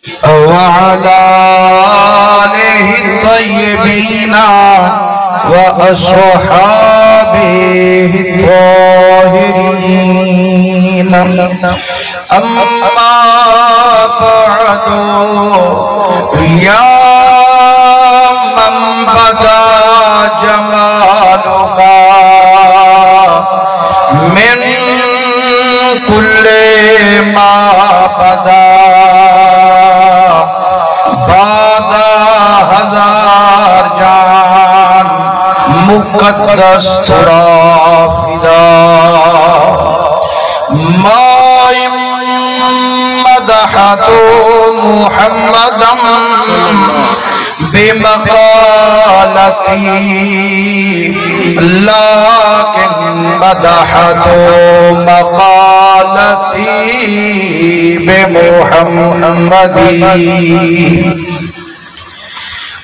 وعلى آله الطيبين وأصحابه الطاهرين. أما بعد، يا من بدا جمالك من كل ما بدا بعد ہزار جان مقدس ترا فدا. ما مدحت محمدا بمقالتي لكن مدحت مقالتي بمحمد.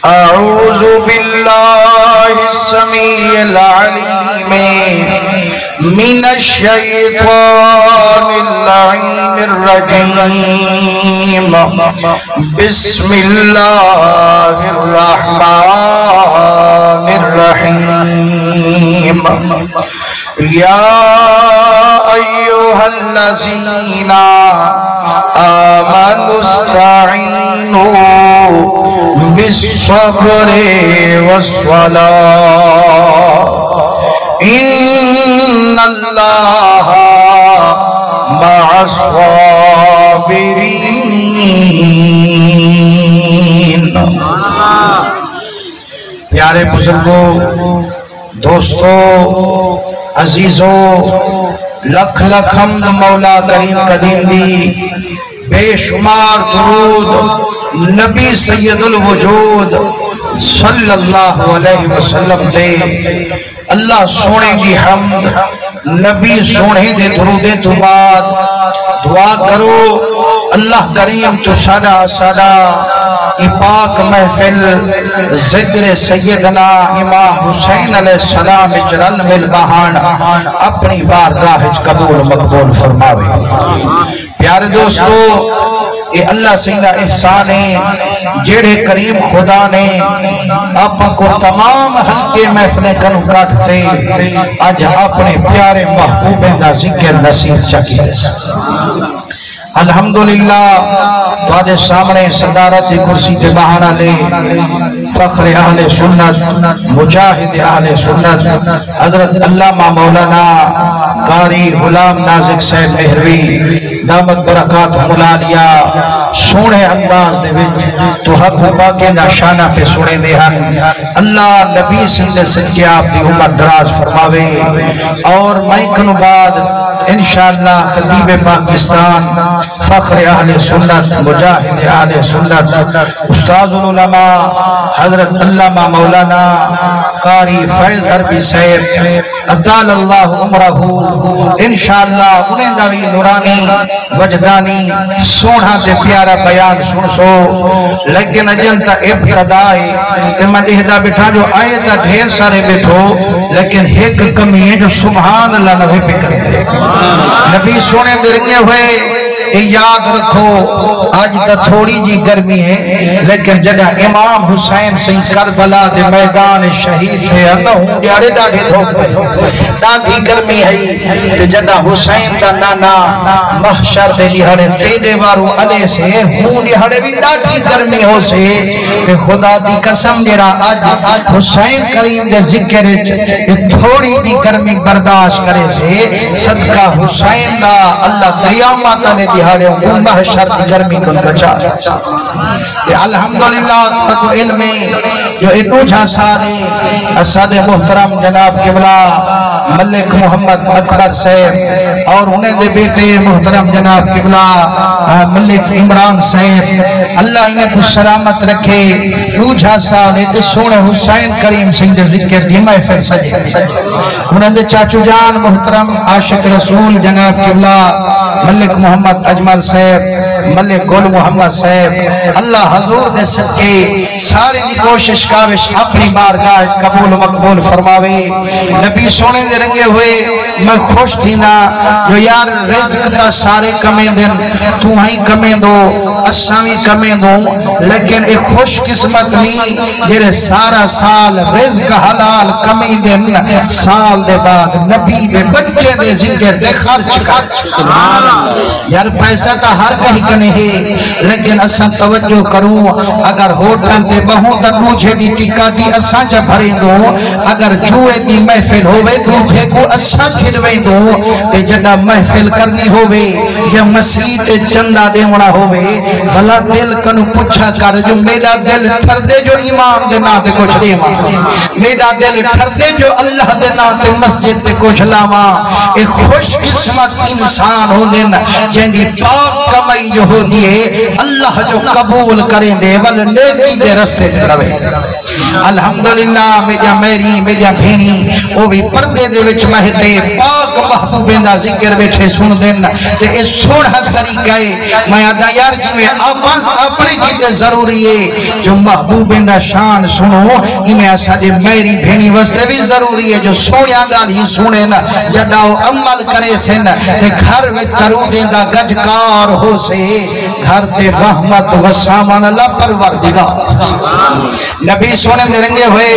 أعوذ بالله السميع العليم من الشيطان اللعين الرجيم. بسم الله الرحمن الرحيم. يا أيها الذين آمنوا استعينوا بالصبر والصلاة إن الله مع الصابرين. پیارے بزرگوں، دوستوں، عزیزوں، لکھ لکھ حمد مولا کریم قدیم دی، بے شمار درود نبی سید الوجود صلی اللہ علیہ وسلم دے. اللہ سونے دی حمد، نبی سونے دے درود تو بعد دعا کرو اللہ کریم تو سادہ سادہ پاک محفل ذکر سیدنا امام حسین علیہ السلام جلال مل بہان اپنی بارگاہ قبول مقبول فرماوے. پیارے دوستو، یہ اللہ سیدہ احسان ہے جیڑے کریم خدا نے آپ کو تمام حلقے محفلیں کنو کاٹتے آج اپنے پیارے محبوبیں دا ذکر نصیب چکی. الحمدللہ تواجے سامنے صدارت کرسی تے بہانا لے فخر اہل سنت، مجاہد اہل سنت حضرت علامہ مولانا قاری غلام نازک صاحب مہروی دامت برکات ملالیا سونے انداز دے وچ تو حق باقی نشانہ پہ سونے دے ہن. اللہ نبی سندے سچے آپ دی عمر دراز فرماوے. اور مائکنو بعد انشاءاللہ خطیب پاکستان فخر اہل سنت، مجاہد اہل سنت، استاذ العلماء حضرت علامہ مولانا قاری فیض عربی صاحب اطال اللہ عمرہ انشاءاللہ انہیں دوی نورانی وجدانی سونا تے پیارا بیان سن سو. لیکن اجنتا ابتدائی کہ میں دیہدہ بٹھا جو آئے تا ڈھیر سارے بٹھو، لیکن ایک کمی ہے جو سبحان اللہ نوے پہ کریں دے. نبی سونے درگے ہوئے یاد رکھو آج تا تھوڑی جی گرمی ہے، لیکن جدہ امام حسین سے کربلا دے میدان شہید تھے انہوں ڈیارے ڈاڑے دھوک پہ ڈاڑی گرمی ہے. جدہ حسین دا نانا محشر دے لہڑے تیدے وارو علیہ سے ہوں لہڑے بھی ڈاڑی گرمی ہو سے کہ خدا دی قسم جرا آج حسین کریم دے ذکر تھوڑی دی گرمی برداشت کرے سے صدقہ حسین دا اللہ قیامات نے دیہاڑے ہوں محشر دی گرمی کن بچا. الحمدللہ تک علمی جو اتو جھا سارے اسد محترم جناب قبلہ ملک محمد اکبر صاحب اور انہیں دے بیٹے محترم جناب قبلہ ملک عمران صاحب اللہ انہیں کو سلامت رکھے. اتو جھا سارے سونے حسین کریم سنگ ذکر دی محفل سجے. انہیں دے چاچو جان محترم عاشق رسول جناب قبلہ ملک محمد اجمل صاحب ملک گل محمد صاحب اللہ حضور دے صدقے ساری دی کوشش کاوش اپنی بارگاہ قبول مقبول فرماوے نبی سونے دے رنگے ہوئے میں خوش تھی نا جو یار رزق دا سارے کمیں دن تو ہی کمیں دو اسامی کمیں دو لیکن ایک خوش قسمت نہیں جیرے سارا سال رزق حلال کمیں دن سال دے بعد نبی دے بچے دے ذکر دے خرچ کر یار پیسہ تا ہر کہیں کنے ہے لیکن اساں توجہ کروں اگر ہوٹل دے بہوں تا دوجھے دی ٹکا دی اساں جا بھریں دو اگر جوئے دی محفل ہوئے دوجھے کو اساں کھلویں دو تے جڑا محفل کرنی ہوئے یا مسیح تے چندہ دے ہونا ہوئے بھلا دل کنو پچھا کر جو میرا دل ٹھر دے جو امام دے نا دے کچھ دے میرا دل ٹھر دے جو اللہ دے نا دے مسجد دے کچھ لاما ایک خوش قسمت انسان ہو دن جن دی پاک کمائی جو ہو دیئے اللہ جو قبول کریں دے ول نیکی دے رستے دے روے الحمدللہ میجا میری میجا بھینی وہ بھی پردے دے وچ مہدے پاک محبوبیں دا ذکر بیٹھے سن دن تے اس سوڑا طریقہ ہے میں آدھا یار جی میں آپاس اپنے جیتے ضروری ہے جو محبوبیں دا شان سنو انہیں ایسا جی میری بھینی وستے بھی ضروری ہے جو سوڑیا گال ہی سنے نا جداؤ عمل کرے سن تے گھر میں ترودیں دا گجکار ہو سے گھر تے رحمت و سامان اللہ پروردگار نبی سونے دے رنگے ہوئے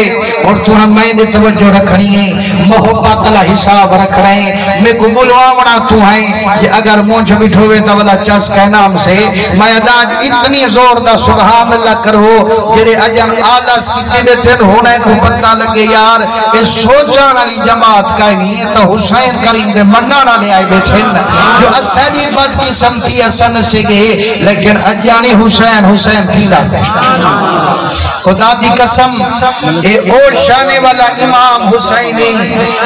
اور تو ہم میں نے توجہ رکھنی ہے محبت اللہ حساب رکھ رہے ہیں میں کو بلواونا تو ہیں کہ اگر مونچ بٹھوئے تا والا چس کے نام سے میں اداج اتنی زور دا سبحان اللہ کرو جرے اجن آلس کی تیبتن ہونے کو پتہ لگے یار اس سوچان علی جماعت کا نہیں ہے تو حسین کریم دے منانا لے آئے بیٹھن جو اسیدی بد کی سمتی اسن سے گئے لیکن اجانی حسین حسین تھی دا خدا دی قسم اے اور شانے والا امام حسینی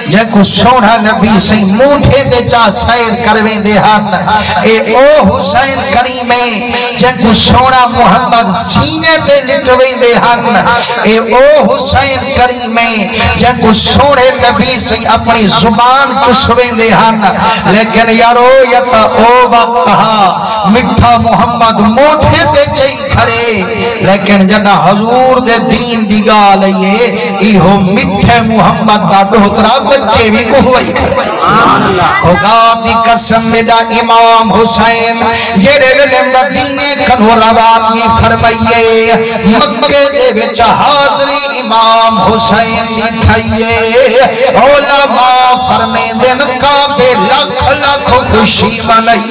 جن کو سوڑا نبی سے موٹھے دے چاہ سیر کرویں دے ہاتھ اے او حسین کریمیں جن کو سوڑا محمد سینے دے لٹویں دے ہاتھ اے او حسین کریمیں جن کو سوڑے نبی سے اپنی زبان کسویں دے ہاتھ لیکن یارو یتا او وقت مٹھا محمد موٹھے دے چاہی کھڑے لیکن جنہ حضور دے دین دی گالئیے ایہو مٹھے محمد دا ڈوترا بچے بھی کو ہوئی خدا دی قسم میرا امام حسین جڑے ویلے مدینے کھنو روانی فرمائیے مکے دے وچ حاضری امام حسین دی تھائیے علماء فرمیں دن کعبے لکھ لکھ خوشی منائی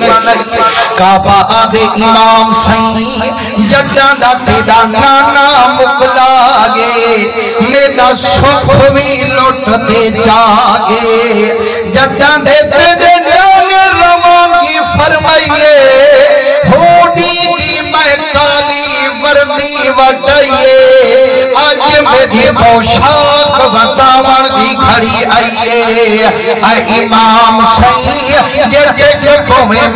کعبہ آدھے امام سائیں جڈاں دا تیڑا نانا مکلا گے میرا سکھ بھی لوٹ دے جاگے جڈاں دے تیڑے نانے روانی فرمائیے ہوڑی دی میں کالی وردی وٹائیے آج میری پوشاک وطاون دی کھڑی آئیے اے امام سائیں جڑے جگوں میں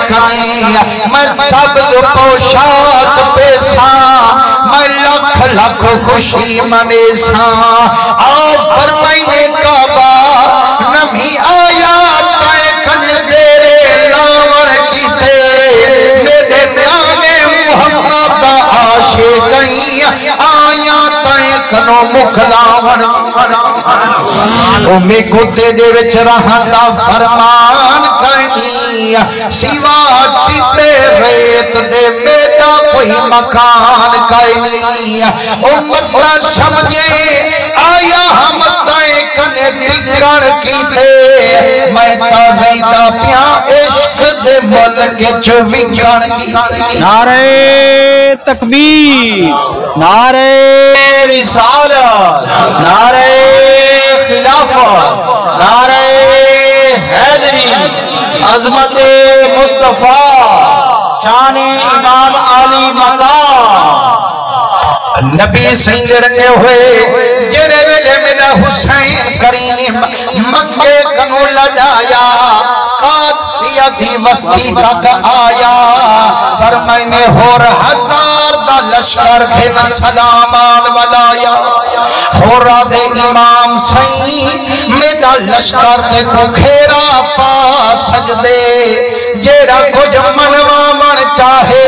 کنے میں سب جو پوشاک پیساں میں لکھ لکھ خوشی منے ساں آپ فرمائنے کعبہ نبی آیا تائے کنے دے لاور کیتے میرے نانے محمد عاشقیں آیا تائے کنو مکلاور میں کو تیرے وچ رہندا فرمان کہیں سوا ٹپے ریت دے بیٹا کوئی مکان کہیں امت سمجھے آیا ہم تائیں کنے ٹکڑ کیتے میں تاویدہ پیا عشق دے ملک چوکڑ کی نعرہ تکبیر نعرہ رسالت نعرہ خلافت نعرہ حیدری عظمت مصطفیٰ شان امام علی مقام نبی سنگ رنگے ہوئے جرے ویلے میرا حسین کریم مکے کنو لڑایا قادسیہ دی وسطی تک آیا فرمائنے ہور ہزار دا لشکر بھینا سلامان ولایا ہورا دے امام سائیں میرا لشکر دے کو کھیرا پا سجدے جیڑا کچھ منوا من چاہے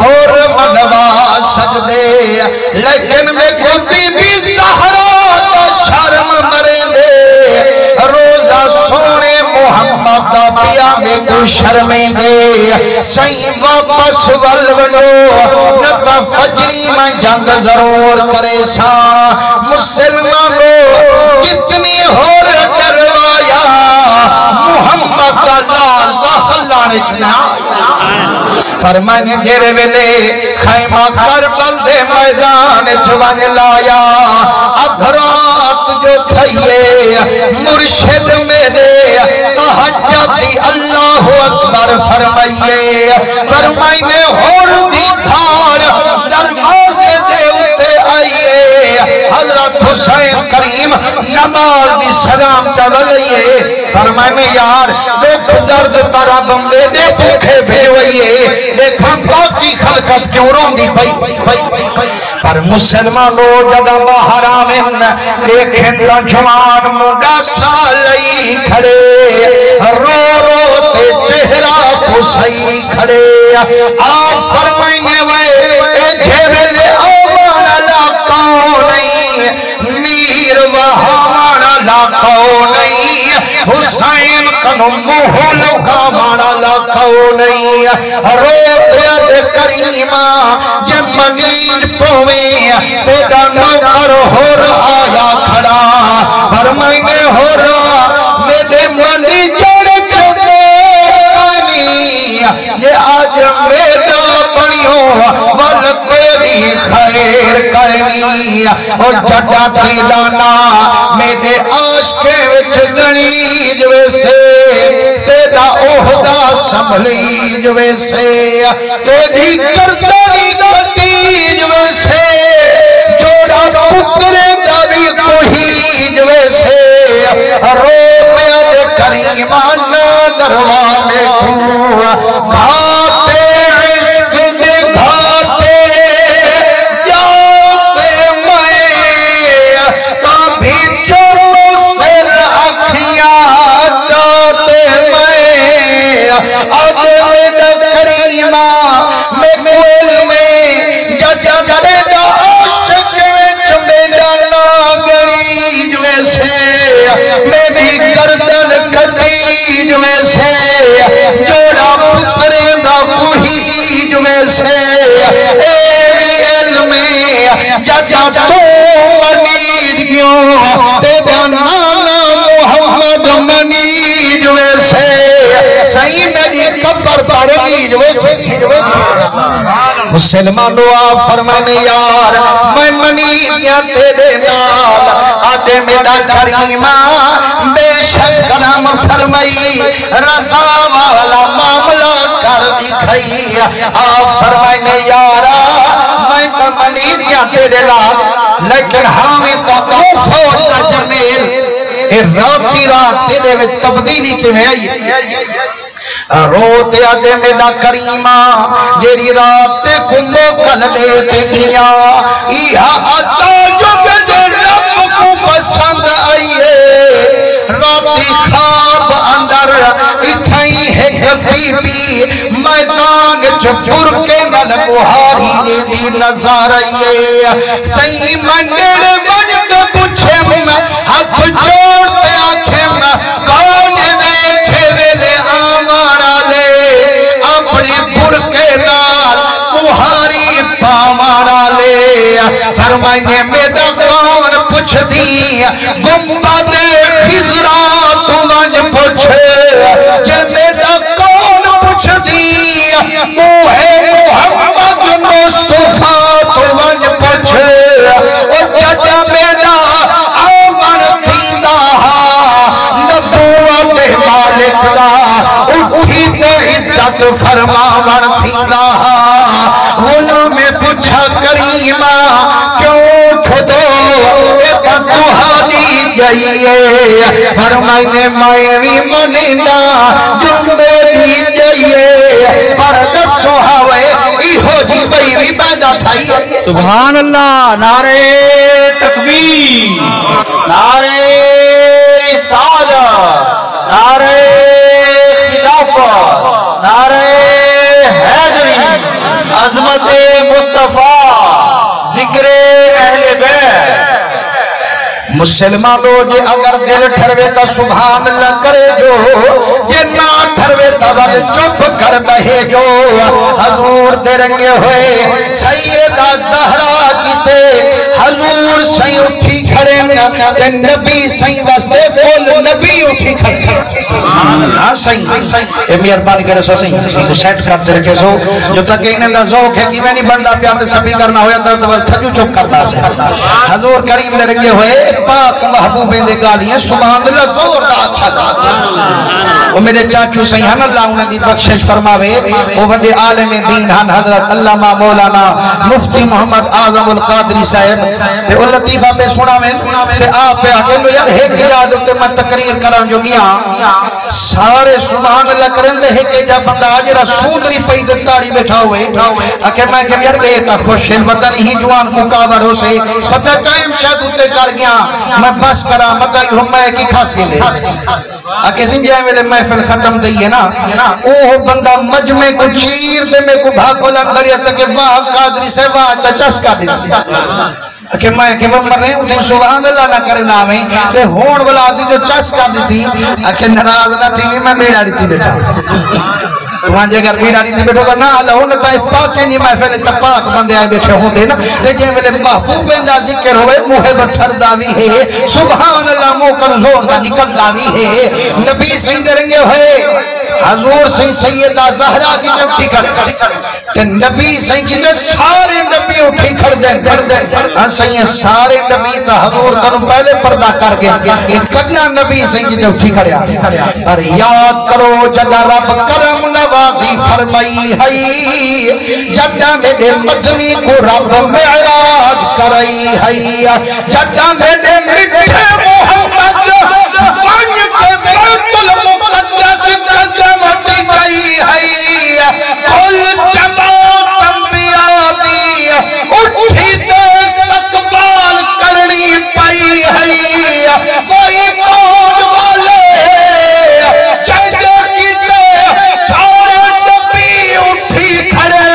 اور منوا سجدے لیکن میں کبھی بھی زہرا تو شرم مرے دے روزہ سونے محمد دا پیا میں کو شرمیں دے سائیں واپس ولونو نتا فجری میں جنگ ضرور کرے سا مسلمانوں کتنی ہور کروایا محمد دا لال داخلانے چنا فرمانے جیرے ویلے خیمہ کربل دے میدان چوان لایا ادھرات جو تھئیے مرشد میرے تحجتی اللہ اکبر فرمائیے فرمائنے ہور دی دھار دروازے دے اتے آئیے حضرت حسین کریم نماز دی سلام چلائیے فرمائنے یار دکھ درد طرح بمدے دے بھوکے بھیوئیے دیکھاں باقی خلقت کیوں رون دی پئی پر مسلمانوں جگہ باہر آمین دیکھیں تا جوان مڈا سالی کھڑے رو رو تے چہرہ پسائی کھڑے آپ فرمائنے وے اے جھیل آمان علاقوں نہیں میر وہامان علاقوں نہیں حسین کنو محل کا مانا لکھو نہیں رویت کریمہ جب منیر پویں تیرا نوکر ہو آیا کھڑا فرمائنے ہو رہا میرے منی جڑ چکے کانی یہ آج میرا بڑیوں ول تیری خیر کانی اور جڑا تیلانا میرے عاشق وچ گنی جویسے تیرا اوہدہ سنبھلی جویسے تیری کرداری گھٹی جویسے جوڑا پترے داری کوہی جویسے رومیت کریمان دروامے کھوا گھاٹے عشق دے گھاٹے جاتے میں کبھی چورو سر اکھیاں جاتے میں آدم کریمہ میں کوئل میں جڑا گڑے دا عاشق وچ میرا ناگری جویسے میری گردن کٹی جویسے جوڑا پترے دا کوہی جویسے ایوی علم جڑا تو منید کیوں تیرا نانا محمد منید جویسے صحیح میری قبر تارنی جویسے مسلمانوں آپ فرمانے یار میں منیدیاں تیرے نال آدھے میرا کریمہ بے شک کرم فرمائی رضا والا معاملہ کر دکھائی آپ فرمانے یارا میں تو منیدیاں تیرے نال لیکن ہمیں تو فوج دا جمیل راتی رات تیرے میں تبدیلی کے میں آئی روتے آدھے میرا کریمہ جیری رات کمبو کل دیتے گیا ایہا آتا جو میرے رب کو پسند آئیے راتی خواب اندر اتھائی ہے بی بی میدان چپر کے نل بہاری نیدی نظر آئیے صحیح منڈر بجد پوچھے ہاتھ جوڑتے آنکھیں کون بیٹھے ویلے آمارا لے اپنی برکے نال بہاری پامارا لے فرمائنے میرا کون پوچھ دی گمبد خضرا تو ونج پوچھے کہ میرا کون پوچھ دی موہ محمد مصطفیٰ تو ونج پوچھے اور جڑا میرا آمن تھیندہ نبوت مالک دا اٹھی تے عزت فرماون تھیندہ غلام پوچھا کریمہ کیوں کھدو ایتا تہاڈی جائیے فرمائنے میں بھی منینا جو میری جائیے پر دسو ہوئے ایہو جی بھئی بھی پیدا تھائی سبحان اللہ نعرہ تکبیر نعرہ رسالت نعرہ خلافت نعرہ حیدری مصطفیٰ ذکر اہل بیت مسلمانوں جے اگر دل ٹھروے تا سبحان اللہ کرے جو جے نہ ٹھروے تا بل چپ کر بہے جو حضور دے رنگے ہوئے سیدہ زہرا کیتے حضور سائیں اٹھی کھڑے تے نبی سائیں واسطے بول نبی اٹھی کھڑے ہاں سائیں اے مہربانی کرے سو سائیں اسے سیٹ کرتے رکھے سو جو تک انہیں دا ذوق ہے کہ میں نہیں بندہ پیاتے سبھی کرنا ہویا تو تھجو چپ کرنا سے حضور کریم دے رنگے ہوئے پاک محبوبیں دے گالیاں سبحان اللہ زور دا اچھا دا وہ میرے چاچو سیحان اللہ انہیں دی بخشش فرماوے وہ بڑے عالم دین ہن حضرت علامہ مولانا مفتی محمد اعظم القادری صاحب تے وہ لطیفہ پہ سنا میں تے آپ پہ آگے لو یار ایک یاد ہوتے میں تقریر کران جو گیا سارے سبحان اللہ کریں دے ایک جا بندہ آجرہ سوندری پیدت تاڑی بیٹھا ہوئے اکھے میں کہ یار بیتا خوش ہے وطن ہی جوان مقابر ہو سے پتہ ٹائم شاید ہوتے کر گیا میں بس کرا مدعی ہوں میں کی خاص کے لئے آکے سنجھائے میں لئے محفل ختم دئیے نا اوہ بندہ مجمع کو چیر دے میں کو بھاگ بلند دریا سکے واہ قادری سے واہ چسکا دی کہ میں کہ وہ مر رہے ہیں انہیں سبحان اللہ نہ کرے نامیں تے ہون والا دی جو چسکا دی تھی کہ نراض نہ تھی میں میرا دی تھی بیٹھا تمہاں جے اگر میرا نہیں بیٹھو تو نہ اللہ ہونے تا پاکیں نہیں محفل تپاک بندے آئے بیٹھے ہوں دے نا تے جے ملے محبوب دا ذکر ہوئے موہ بٹھر داوی ہے سبحان اللہ موکر زور دا نکل داوی ہے نبی سید رنگے ہوئے حضور سیدہ زہرا کی جو اٹھی کھڑ تے نبی سید کی سارے نبی اٹھی کھڑ دیں سید سارے نبی تا حضور تنو پہلے پردہ کر گیا یہ کٹنا نبی سید کی جو اٹھی کھڑیا پر یاد کرو جگہ رب کرم نوازی فرمائی ہے جگہ میرے مدنی کو رب معراج کرائی ہے جگہ میرے مٹھے محمد وانگ کے بیت المقدس جگمٹی گئی ہے کل جماعت انبیاء دی اٹھی دے استقبال کرنی پائی ہے کوئی موج والے جگہ کی دے سارے نبی اٹھی کھڑے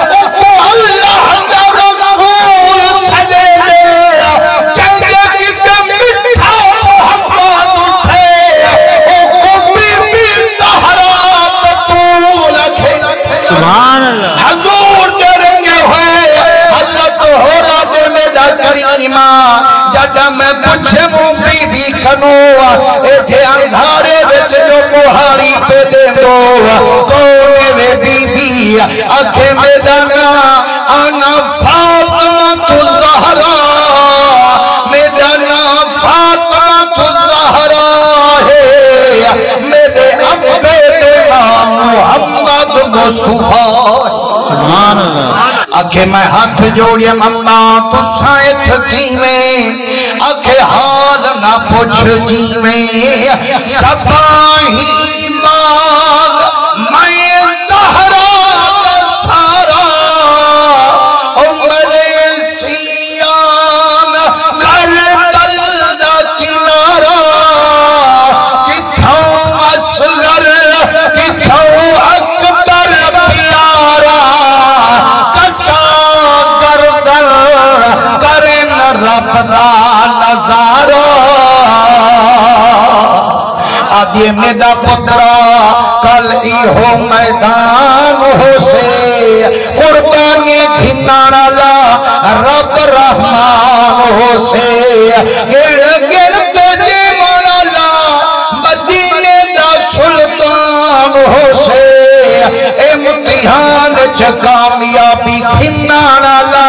کو اللہ دا رسول سجے دے جگہ کی دے مٹھا محمد اٹھے کو بی بی زہرا بطول اکھے سبحان اللہ حضور دے رنگے ہوئے حضرت ہو را دے میں دا کریمہ جڑا میں پچھے موں بی بی کھنو اے جے اندھارے وچ جو پہاڑی پہ دے دو کونے میں بی بی اکھے میں دانا آنا فاطمہ الزہرا میرا نام فاطمہ الزہرا ہے میرے ابے نام محمد مصطفیٰ سبحان اللہ آکھے میں ہاتھ جوڑے ممنا تو سائے تھکی میں آکھے حال نہ پوچھ جی میں سپاہی باغ میں زہرا سارا امل سیان کربل دا کنارا کتھوں اصغر کتھوں اکبر پیارا کٹا گردن کرن رب دا نظارہ آدھے میرا پترا کل ای ہو میدان ہو سے قربانی گھنانا لا رب رحمان ہو سے گڑ گڑ تجھے مانا لا مدینے دا سلطان ہو سے امتحان چ کامیابی گھنانا لا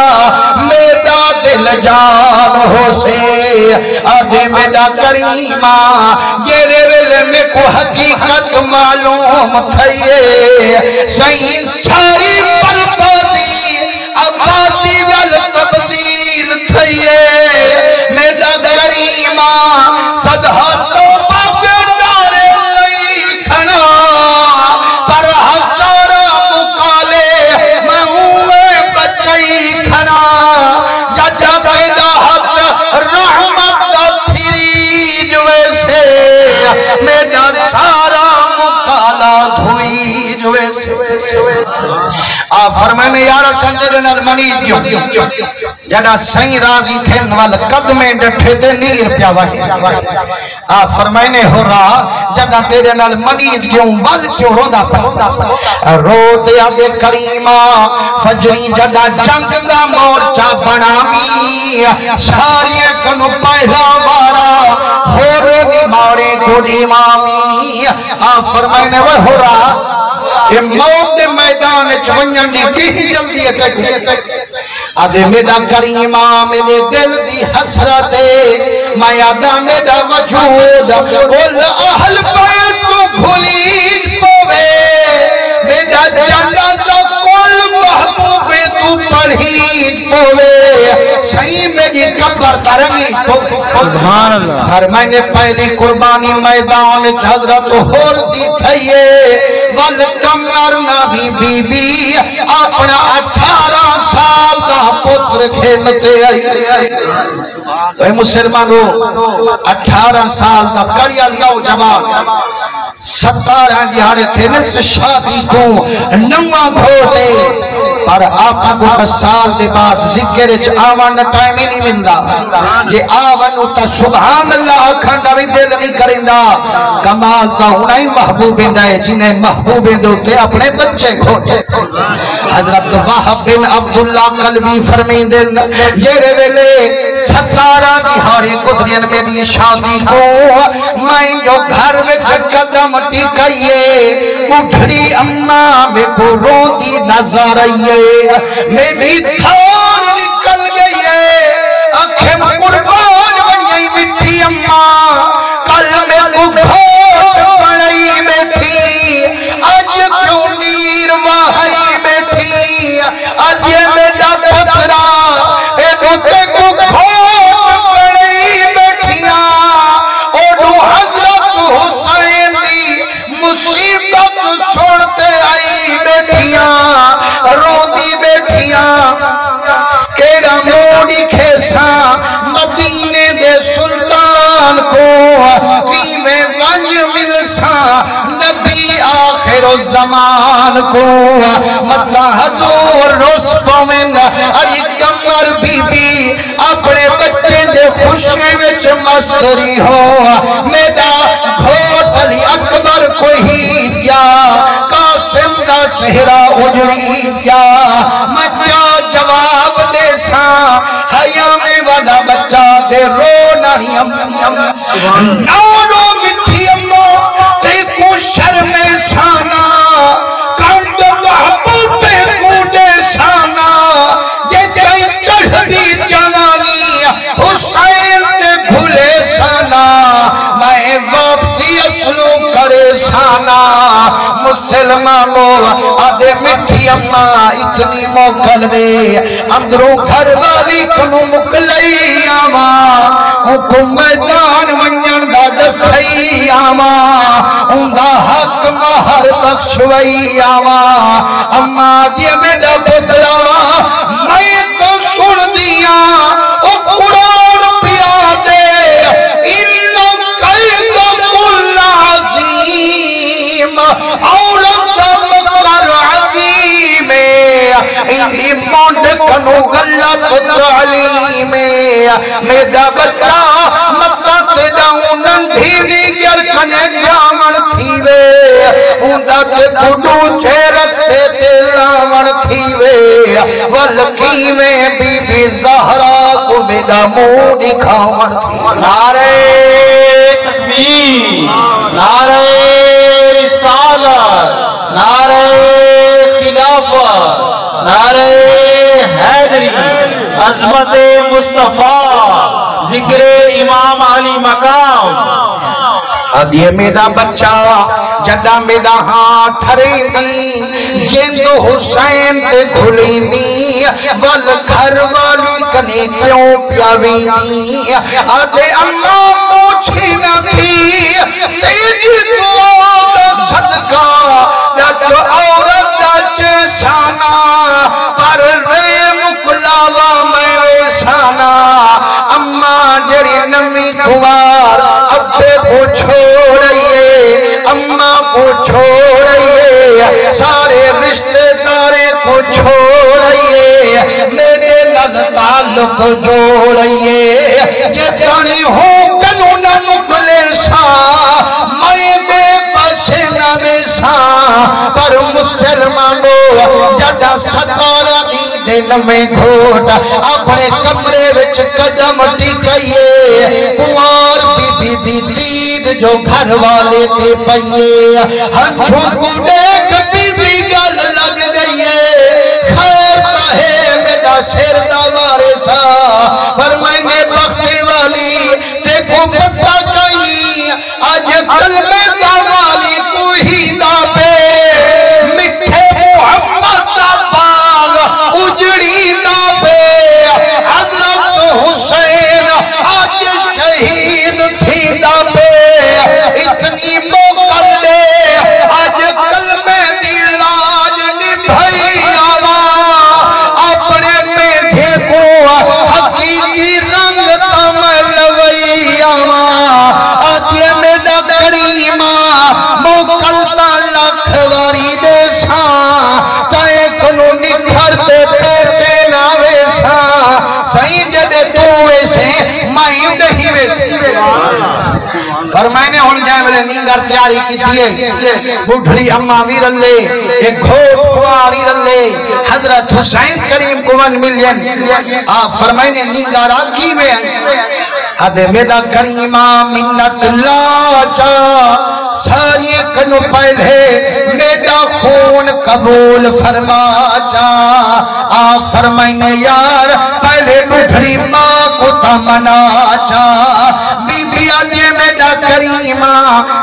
میرا دل جان ہو سے آدھے میرا کریمہ گیرے ویلے میں کو حقیقت معلوم تھئیے صحیح ساری بربادی آبادی وال تبدیل تھئیے میرا کریمہ صدہ توبہ کے ڈارے لئی کھنا پر ہزارہ مقالے میں میں بچائی کھنا جڑا پیدا حق رحمت دا پھری جوے سے میرا سارا مقالہ دھوئی جوے سے آپ فرمائنے یارا سنجدن المنید جو جڑا سائیں راضی تھے نوال قدمیں ڈٹھے دے نیر پیا وحی آپ فرمائنے ہو رہا جڑا تیرے نال منید کیوں بل کیوں رودا پا روت یاد کریمہ فجری جڑا جنگ دا مورچہ بنامی ساری کنو پہلا بارا ہو رہی مارے کو امامی آپ فرمائنے وہ ہو رہا کہ موت میدان چونجن دی کی جلدی ہے آدھے میرا کریمہ میرے دل دی حسرت میں آدھا میرا وجود قل اہل بیت کو بھولید پوے میرا جنازہ قل محبوب تو پڑھید پوے صحیح میری قبر ترنگی سبحان اللہ فرمائنے پہلی قربانی میدان حضرت ہور دی تھئیے والکمر نبی بی بی اپنا 18 سال کا پتر کھیلتے آئی اے مسلمانوں 18 سال کا کڑیا لیاؤ جوان 17 دیہاڑے تھے نس شادی کو نمہ گھوٹے پر آپ کو 10 سال دے بعد ذکر آوان ٹائم ہی نہیں ملدا جے آوان اتا سبحان اللہ کھنڈا بھی دل نہیں کرندہ کمال تا انہیں محبوب دائے جنہیں محبوب دوتے اپنے بچے کھوٹے حضرت وحب بن عبداللہ قلبی فرمین دن جیرے ویلے 17 دیہاڑے گزرین میں بھی شادی کو میں جو گھر میں قدم ٹکائیے اٹھڑی اماں میں کو روتی نظر آئیے میری تھار نکل گئی آنکھیں قربان بنی مٹھی اماں کل میں کو گھوٹ بڑھائی بیٹھی آج کیوں نیر واہی بیٹھی آج میرا پترا اے دوتے کو گھوٹ بڑھائی بیٹھیا اور حضرت حسین دی مصیبت سنتے آئی بیٹھیاں روندی بیٹھیاں کیڑا موڑی کھیسا مدینے دے سلطان کو کی میں ونج ملسا نبی آخر الزمان کو مطلع حضور رسپو من اری کمر بی بی اپنے بچے دے خوشی وچ مستری ہو میرا گھوٹ علی اکبر کوئی دیا قاسم دا سہرہ اجڑی دیا مچہ جواب دے سا حیامے والا بچہ دے رو ناری نارو مٹھی امو تے کو شرم سانا کانڈ محبوب پہ کوڈے سانا یہ کئی چڑھ دی جوانی حسین تے بھولے سانا میں واپسی اسلو کرے سانا مسلمانوں آدھے مٹھی اماں اتنی موکل دے اندروں گھر والی کنو مکلئی آماں حکم میدان منجن دا دسئی آماں اندہ حق مہر بخشوئی آماں اماں دیے میڈا پترا میں تو سن دیا او قرآن پیا دے انہا قید کل عظیم عورت مکر عظیم انہی مونڈ کنو غلط تعلیم میرا بچہ مکہ تے جاؤں ڈھیری گر کنے جامن تھیوے اندہ تے گھڑو چھے رستے تے لاون تھیوے والکیوے بی بی زہرہ کو میرا منہ دکھاون تھیوے نعرہ تکبیر نعرہ رسالت نعرہ خلافت نعرہ حیدری عظمت مصطفیٰ ذکر امام علی مقام آدھے میرا بچہ جڑا میرا ہاں ٹھرے دی جیندو حسین تے گھلے دی وال گھر والی کنے کیوں پیاوے دی آدھے اماں موچھی نہ تھی تیجی دعا دا صدقہ ڈاکٹر عورت دا چسانا پر رے مکلاوہ میں ویسانا اماں جڑی نمی کمار ابے کو چھوڑئیے اماں کو چھوڑئیے سارے رشتہ دارے کو تعلق جوڑیے جتنی ہو کنو نہ نکلے سا میں بے بس نہ بیسا پر مسلمانوں جڑا ستارہ دی دن میں گھوٹ اپنے کمرے وچ قدم ٹکائیے کنوار بی بی دی دید جو گھر والے تے پئیے ہنچوں کو دیکھ بی بی گل لگ گئیے خیر کہے میرا سر دا وارثا پر میں نے بختے والی دیکھو پتہ کہیں آج قلبِ دا والی تو ہی دا پہ مٹھے محمد دا باغ اجڑی دا پہ حضرت حسین آج شہید تھی دا پہ اتنی موقع دے آج قلبِ دی لاج نبھائی آوا اپنے میٹھے کو حقیقی رنگ تمل وئی آوا آج میرا کریمہ موقع لکھ واری دے سا تائے کنو نکھرتے پیتے نہ ویسا سہی جڑے تو ویسے مائیں نہیں ویسے فرمائنے ہون جائے ملے نیندر تیاری کی دیئے بڑھڑی اممہ بھی رلے ایک گھوٹ کواری رلے حضرت حسین کریم کو من ملین آپ فرمائنے نیندر آنکھی میں ادھے میرا کریمہ منت لاجا ساری کنو پہلے میرا خون قبول فرما جا آپ فرمائنے یار پہلے بڑھڑی ماں کو تمنا جا بی بی آجے میرا کریمہ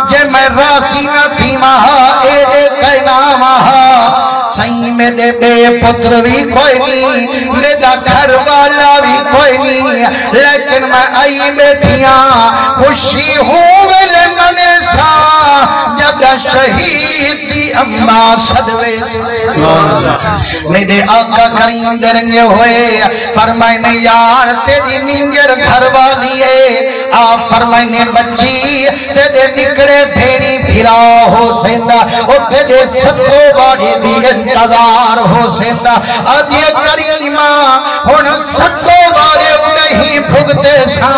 جے میں راسی نہ تھی مہا اے کہنا مہا سہی میرے بے پتر بھی کوئی نہیں میرا گھر والا بھی کوئی نہیں لیکن میں آئی بیٹھیاں خوشی ہوں ویلے منے سا جب شہید دی اماں صدوے میرے آقا کریم درنگے ہوئے فرمائنے یار تیری نیندر گھر والی ہے آپ فرمائنے بچی تیرے نکڑے بھیڑی بھیرا ہو سیندہ او تیرے ستو باڑی دی انتظار ہو سیندہ اب یہ کریمہ ہن ستو باڑے نہیں بھگتے سا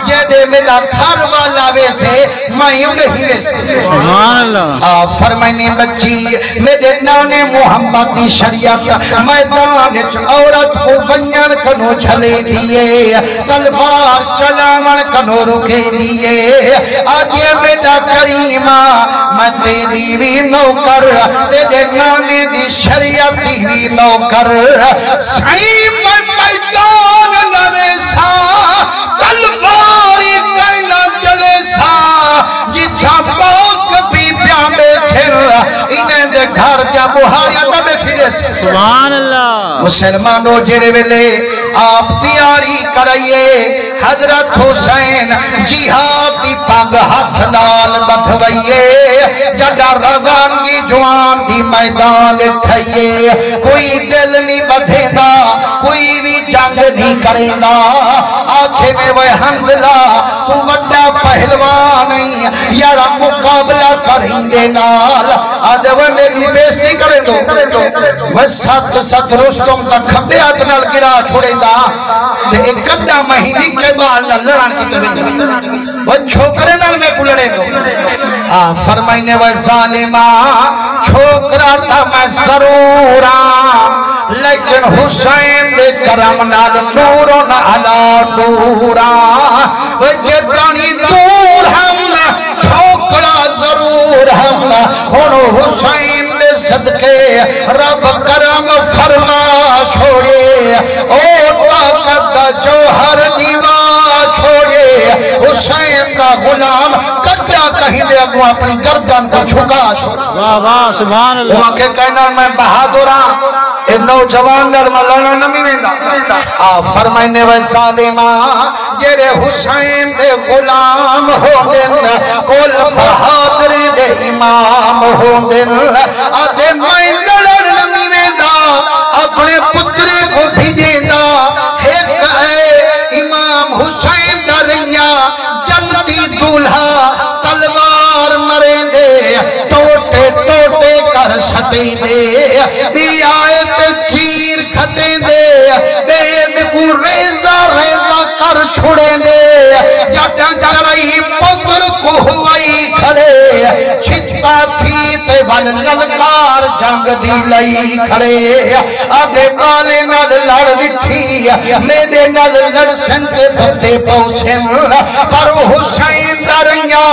جیدے میرا گھر والا ویسے مائیوں نہیں ویسے سبحان اللہ آپ فرمائنے بچی میرے نانے محمد دی شریعت میدان عورت کو بنیان کنو جھلے دیئے تلوار چلاون کنو رکے دیئے آج یہ میرا کریمہ میں تیری بھی نوکر تیرے نانے دی شریعت بھی نوکر سائیں میں میدان نوے سا تلواری کہنا چلے سا جتھا پاک بھی پیام پھر انہیں دے گھر جا بہاریا تبے پھرے سے سبحان اللہ مسلمانوں جرے ویلے آپ تیاری کرائیے حضرت حسین جہاد دی پاگ ہاتھ نال بدھوئیے جڑا روانگی جوان دی میدان تھائیے کوئی دل نہیں بدھے دا کوئی بھی جنگ نہیں کرے دا آنکھیں میں وہ حنزلہ تو وڈا پہلوان نہیں یارا مقابلہ کریں دے نال آدھے وہ میری بیستی کریں دو وہ ست ست رستم تا کھبے آت نال گرا چھوڑیں دا ایک کڑا مہینی کے بعد نہ لڑان کی کبھی وہ چھوکرے نال میں کو لڑے دو فرمائنے وہ ظالمہ چھوکرا تا میں ضرورا لیکن حسین دے کرم نال نورن علا نورا وہ جتنی دور ہم چھوکرا ضرور ہم ہنو حسین دے صدقے رب کرم فرما چھوڑے او طاقت جو ہر دیوا چھوڑے حسین کا غلام کٹا کہیں دے اگو اپنی گردن کو جھکا چھوڑا واہ واہ سبحان اللہ وہاں کے کہنا میں بہادران اے نوجوان در ملنا نمی ویندہ آپ فرمائنے و ظالمہ جیرے حسین دے غلام ہو دن کل بہادر دے امام ہو دن آدھے میں لڑن نمی ویندہ اپنے پترے کو بھی دیندہ ایک اے امام حسین درنیا جنتی دولہا تلوار مرے دے ٹوٹے ٹوٹے کر سٹے دے بھی آیت چیر کھتے دے بید کو ریز بل للکار جنگ دی لئی کھڑے آدھے کالے نال لڑ وٹھی میرے نال لڑ سنتے پتے پوسن پر حسین دریا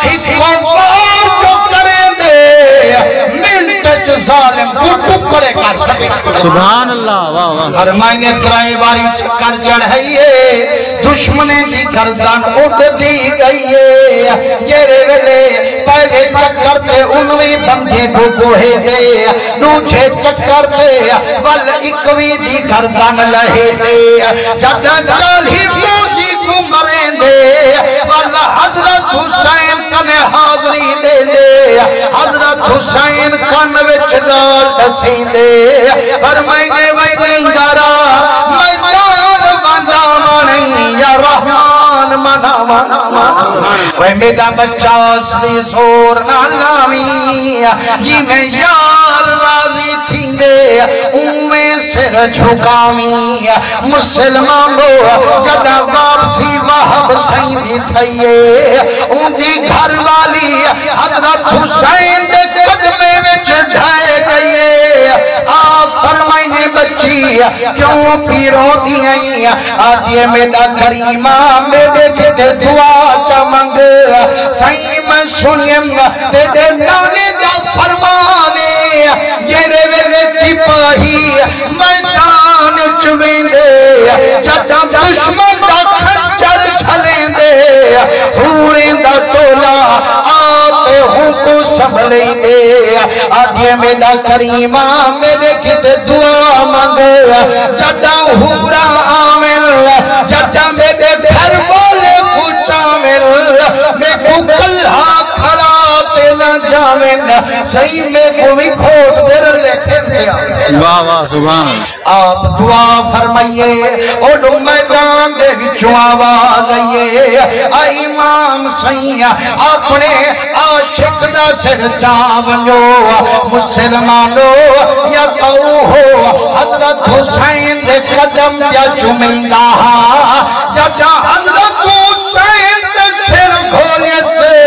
ہتوں پار جو کرے دے منٹچ ظالم کو ٹکڑے کر سکے سبحان اللہ واہ واہ فرمائنے ترائے باری چکر جڑھائیے دشمنے دی گردان اٹھ دی گئیے جیرے ویلے پہلے چکر تے انوی بندے کو کوہے دے دوچے چکر تے ول اکوی دی گردان لہے دے جدہ چالی موزی کو مریں دے والا حضرت حسین کنے حاضری دے دے حضرت حسین کن وچدار ڈسیں دے فرمائنے وینے دارا میدان بندہ مانی یا رحمان منا منا منا وے میرا بچہ اصلی زور نہ لاوی جی میں یار راضی تھی دے امیں سر جھکاوی مسلمانو جڑا واپسی وہب سیدی تھئیے ان دی گھر والی حضرت حسین دے قدمے وچ جھائے گئیے آپ فرمائنے بچی کیوں پیروں دیئیں آدھے میرا کریمہ میرے کتے دعا چمنگ سائیں میں سنیم تیرے نانے دا فرمانے جیرے ویلے سپاہی میدان چویں دے جدہ دشمن دا کھنچر چھلیں دے ہوریں دا ٹولا آتے ہوں کو سنبھلیں دے آدھے میرا کریمہ میرے کتے دعا مانگ جدہ ہورا آمل جدہ میرے گھر بولے کچھ آمل میں کو کلہا کھڑا تینا جامن صحیح میں کوئی کھوٹ در لکھیں دیا واہ واہ سبحان آپ دعا فرمائیے اوڈو میدان دے وچوں آواز آئیے امام صحیح اپنے عاشق دا سر چاونجو مسلمانو یا تو ہو حضرت حسین دے قدم یا چمیندہ جب حضرت حسین دے سر گھولے سے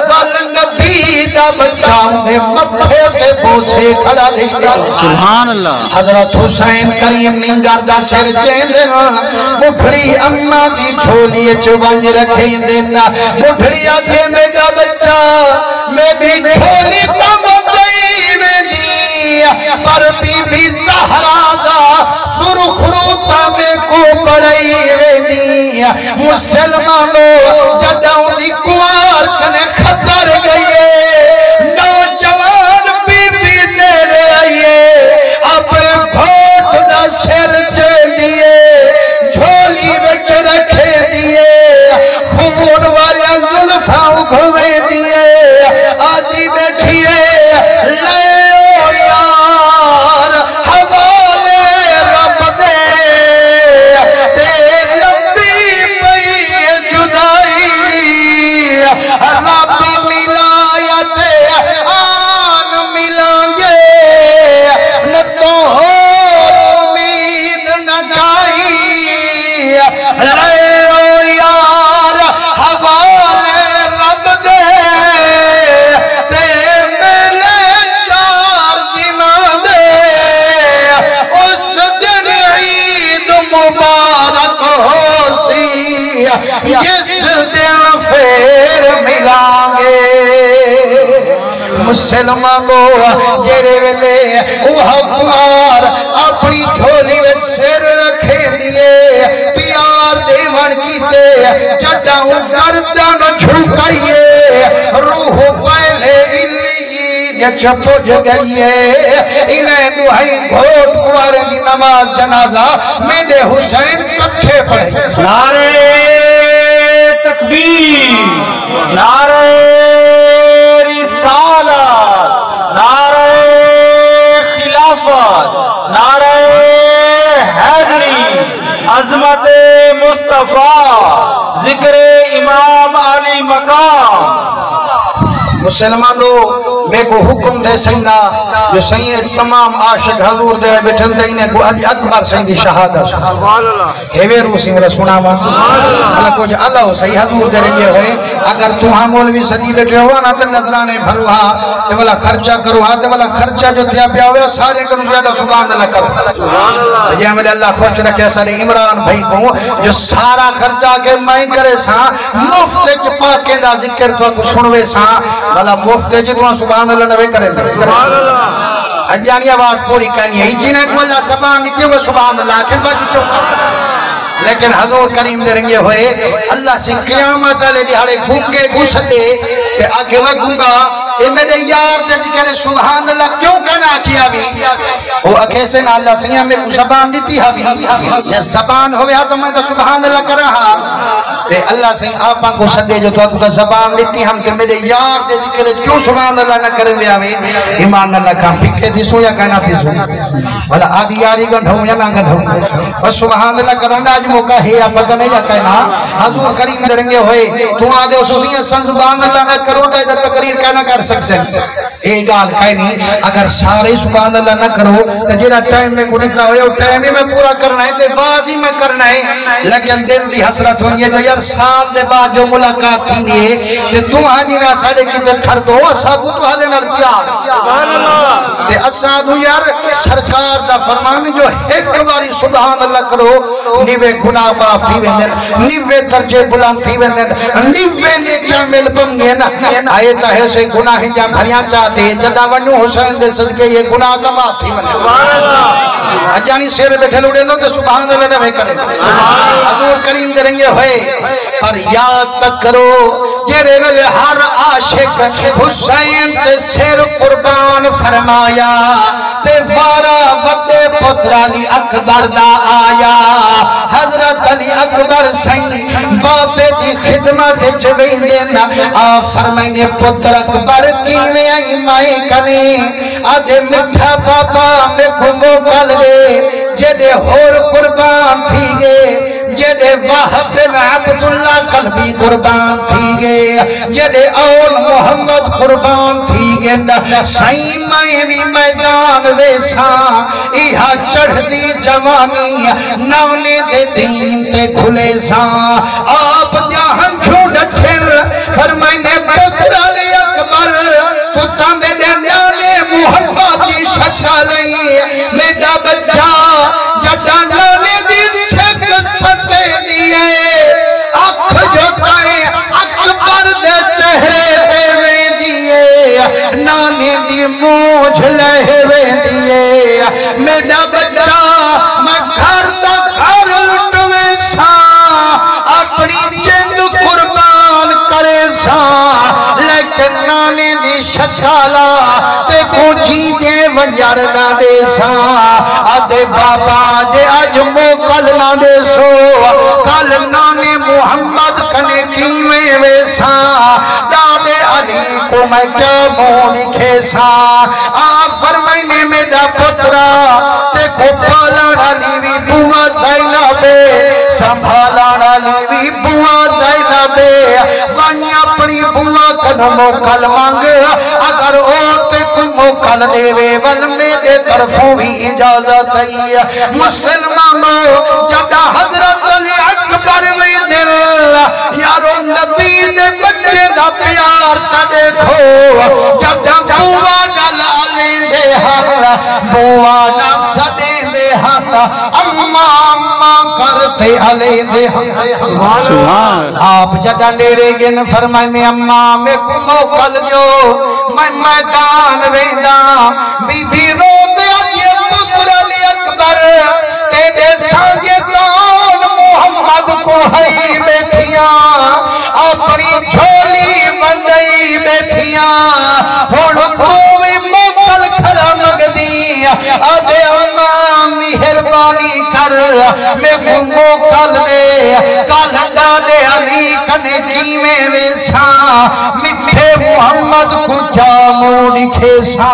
والنبی دا بچاؤں دے مدھے دے بوسے کھڑا رہتا سبحان اللہ حضرت حسین کریم ننگر دا سر چین دینا مٹھڑی اممہ دی جھولی چوانج رکھیں دینا مٹھڑی آتے میرا بچہ میں بھی جھولی تم گئی میں دی پر بی بی زہرا دا سرخ روتا میں کو پڑائی میں دی مسلمانوں جڑاؤں دی کوار کنے خبر گئیے نوجوان بی بی نیرے آئیے اپنے بھوٹ دا سر چے دیئے جھولی وچ رکھے دیئے خون والا ظلفاں گھوے دیئے آدھی بیٹھیے لئے یار حوالے رب دے تے لمبی پئی جدائی رب ملایت آن ملائیں گے نہ تو ہو امید نہ جائی لئے یار حوالے رب دے تے ملے چار دنہ دے اس دن عید مبارک ہو سی جس دن پھر ملانگے مسلمانوں جیرے ویلے اوہ کوار اپنی جھولی وچ سر رکھے دیئے پیار دیوان کیتے جڑاؤں گردن جھکائیے روح پہلے اللیین چپوج گئیے انہیں دعائی گھوٹ کوار کی نماز جنازہ میرے حسین کٹھے پڑھے نعرہ تکبیر نعرہ رسالت نعرہ خلافت نعرہ حیدری عظمت مصطفیٰ ذکر امام علی مقام مسلمانوں میں کو حکم دے سینا جو سید تمام عاشق حضور دے بیٹھن دے انہیں کو علی اکبر سیدی شہادت ہیوے روسی میرا سنا ماں اللہ کو جو اللہ ہو سی حضور دے رنگے ہوئے اگر تو ہاں مولوی صدی بیٹھے ہوا نا تو نظرانے بھروہا تے والا خرچہ کروہا تے والا خرچہ جو تھیا پیا ہوئے سارے کنو زیادہ سبحان اللہ کرو جامل اللہ خوش رکھے سارے عمران بھائی کو جو سارا خرچہ کے میں کرے ساں مفت چپا کے دا ذکر تو کو سنوے ساں والا مفت جتوان سبحان اللہ نوے کریں اجانی آواز پوری کرنی ہے جنہیں کو اللہ سبحان نہیں کیوں سبحان اللہ آخر باقی چوکا لیکن حضور کریم دے رنگے ہوئے اللہ سے قیامت علیہ دیہاڑے گھونگے گھستے کہ آگے وہ گھونگا اے میرے یار دے ذکر سبحان اللہ کیوں کہنا کیا بھی وہ اکھے سے نا اللہ سیاں میں کو زبان دیتی ہے یا زبان ہوئے تو میں تو سبحان اللہ کر رہا تے اللہ سے آپاں کو سدے جو تو زبان دیتی ہم کہ میرے یار دے ذکر کیوں سبحان اللہ نہ کریں دے آوے ایمان اللہ کا پھکے تھی سو یا کہنا تھی سو بھلا آدھی یاری گنڈھوں یا نہ گنڈھوں بس سبحان اللہ کرنا آج موقع ہے یا پتہ نہیں یا کہنا حضور کریم دے رنگے ہوئے تو آدھے اسوسیہ سن سبحان اللہ نہ کرو تا ادھر تقریر کہنا کر سکسیں ایک گال کہنی اگر سارے سبحان اللہ نہ کرو تو جنہ ٹائم میں کو نکلا ہوئے وہ ٹائم میں پورا کرنا ہے تے بازی میں کرنا ہے لیکن دل دی حسرت ہونی ہے جو یار سال دے بعد جو ملاقات تھی نہیں تے تو آنی میں سارے کتے ٹھڑ دو ساکو تو آدھے نر پیار تے اسادو یار سرکار دا فرمان جو ایک باری سبحان اللہ کرو نیوے گناہ معاف تھی ویندن نیوے درجے بلند تھی ویندن نیوے نیکیاں مل بم گے نا آئے تاہے سے گناہ جا بھریاں چاہتے جدا ونو حسین دے صدقے یہ گناہ کا معاف تھی ویندن اجانی سیر بیٹھے لوڑے دو کہ سبحان اللہ نہ کریں حضور کریم دے رنگے ہوئے پر یاد تک کرو جیرے ویلے ہر عاشق حسین تے سیر قربان فرمایا تے وارا وڈے پتر علی اکبر دا آیا حضرت علی اکبر سائیں بابے دی خدمت چویں دینا آ فرمائنے پتر اکبر کیویں آئی مائے کنے آدھے مٹھا بابا میں کھمو کل گے جدے ہور قربان تھی گے جدے واحد بن عبداللہ قلبی قربان تھی گے جدے اول محمد قربان تھی گے سائیں میں بھی میدان ویسا ایہا چڑھ دی جوانی نونے دے دین تے کھلے سا آپ جہاں چھوڑ ٹھر فرمائنے پتر علی اکبر کتا میں دے نیانے محبت کی شکا لئی میڈا بچہ جڑا نانے دی شک سکتے دیئے اکھ جوتائیں اکبر دے چہرے ہوئے دیئے نانے دی موجھ لے ہوئے دیئے میڈا بچہ میں گھر دا گھر لٹوے سا اپنی جند قربان کرے سا لیکن نانے دی شکالا تے کونچی دے ونجر نہ دے سا آدھے بابا جے آج موکل نہ دے سو کل نانے محمد کنے کیویں ویسا دادے علی کو میں کیا مونی کھیسا آپ فرمائنے میں دا پترا تے کو پالان علی بھی بوا زینبے سنبھالان علی بھی بوا زینبے وانی اپنی بوا کنو موکل مانگ اگر اوٹے کو موکل دے وے ول میں دے طرفوں بھی اجازت ہے مسلمانوں جڑا حضرت علی اکبر میں دل یارو نبی نے بچے دا پیار تا دیکھو جڑا بوا ڈالا لیں دے ہر بوا نہ سدے دے ہر اما اما کرتے علی دے ہر آپ جڑا نیرے گن فرمائنے اما میں کو موکل جو میں میدان ویندہ بی بی رو دے آجے پتر علی اکبر تیرے سانگے دان محمد کو ہائی بیٹھیاں اپنی جھولی بندائی بیٹھیاں ہون کوئی موکل کھڑا مگ دی آدھے اماں مہربانی کر میں کو موکل دے کل دادے علی کنے جیویں ویسا مٹھے محمد کو جامو لکھے سا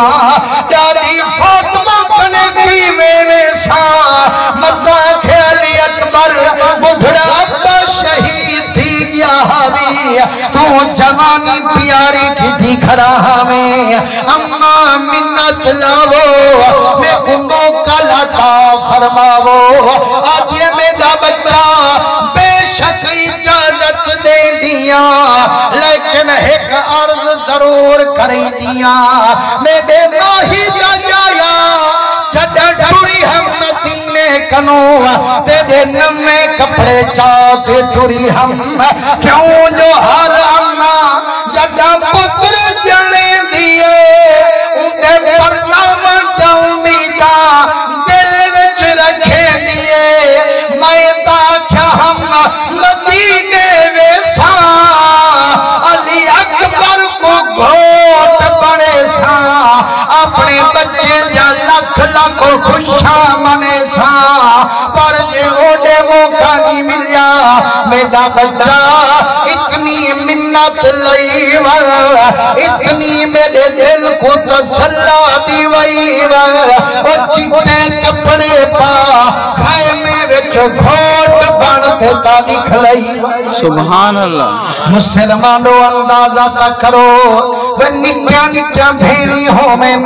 دادی فاطمہ کنے جیویں ویسا مدہ کے علی اکبر بڑھڑا ابا شہید تھی گیا حبی تو جوانی پیاری کی تھی کھڑا ہمیں بتلاو میں موقع عطا فرماو آج یہ میرا بچہ بے شک اجازت دے دیا لیکن ایک عرض ضرور کریں دیا میرے ماہی جا جایا جڑا ٹوری ہم مدینے کنو تیرے نمے کپڑے چاہتے ٹوری ہم کیوں جو ہر اماں جڑا پتر جنے دیے انہیں پرنام امیدہ دل وچ رکھے دیے میں کیا ہم مدینے ویسا علی اکبر کو گھوٹ بڑے سا اپنے بچے جا لکھ لکھ خوشاں منے سا پر جے اوڈے موقع نہیں ملیا میرا بچہ اتنی منت لئی اتنی میرے دل کو تسلا دی وئی وہ چٹے کپڑے پا خیمے وچ گھوٹ بنتے تا نکلئی سبحان اللہ مسلمانوں اندازہ تا کرو وہ نکیا نکیا بھیری ہو میں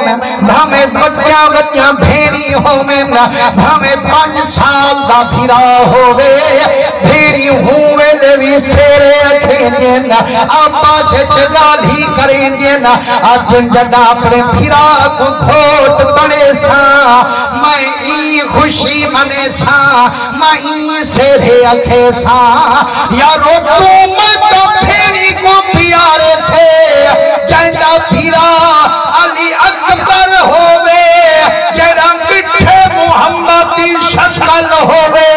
بھامے بٹیا بٹیا بھیری ہو میں بھامے 5 سال دا بھیرا ہوئے بھیری ہوئے لوی سیرے رکھیں جینا آپا سے چگال ہی کریں جینا آج جڑا اپنے بھیرا کو گھوٹ بڑے سا میں ای خوشی منے سا میں ای سیرے اکھے سا یارو تو مدہ بھیری کو پیارے سے جائندہ بھیرا علی اکبر ہوئے جیرا مٹھے محمدی شکل ہوئے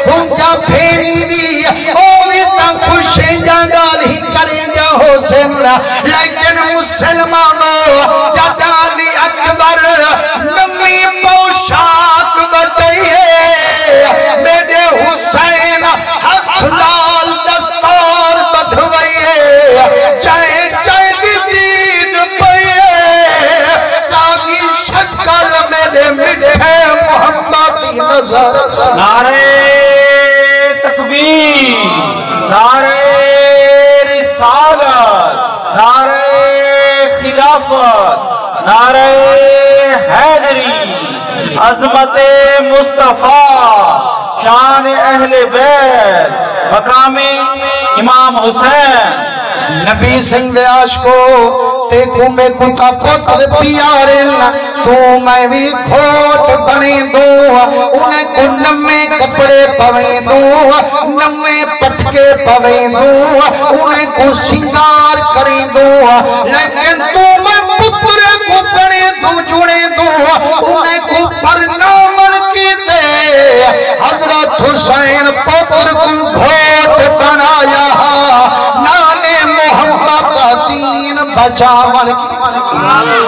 ان کا بھیری بھی اوی تا خوش جنگال ہی کریں جا حسین لیکن مسلمانوں جاتا علی اکبر نمی پوشاک بتائیے میرے حسین ہاتھ لال دستار بدھوئیے چاہے چاہے دید پئیے ساگی شکل میرے مٹھے محمدی نظر نعرہ تکبیر نعرہ رسالت نعرہ خلافت نعرہ حیدری عظمت مصطفیٰ شان اہل بیت مقام امام حسین نبی سنگ آش کو تے کو میں کتا پتر پیارن تو میں بھی کھوٹ بنے دوں انہیں کو نمے کپڑے پویں دوں نمے پٹکے پویں دوں انہیں کو سنگار کریں دوں لیکن تو میں پتر کو بنے دوں جڑے دوں انہیں کو پرنامن کی دے حضرت حسین پتر کو گھوٹ بنایا نانے محمد کا دین بچاون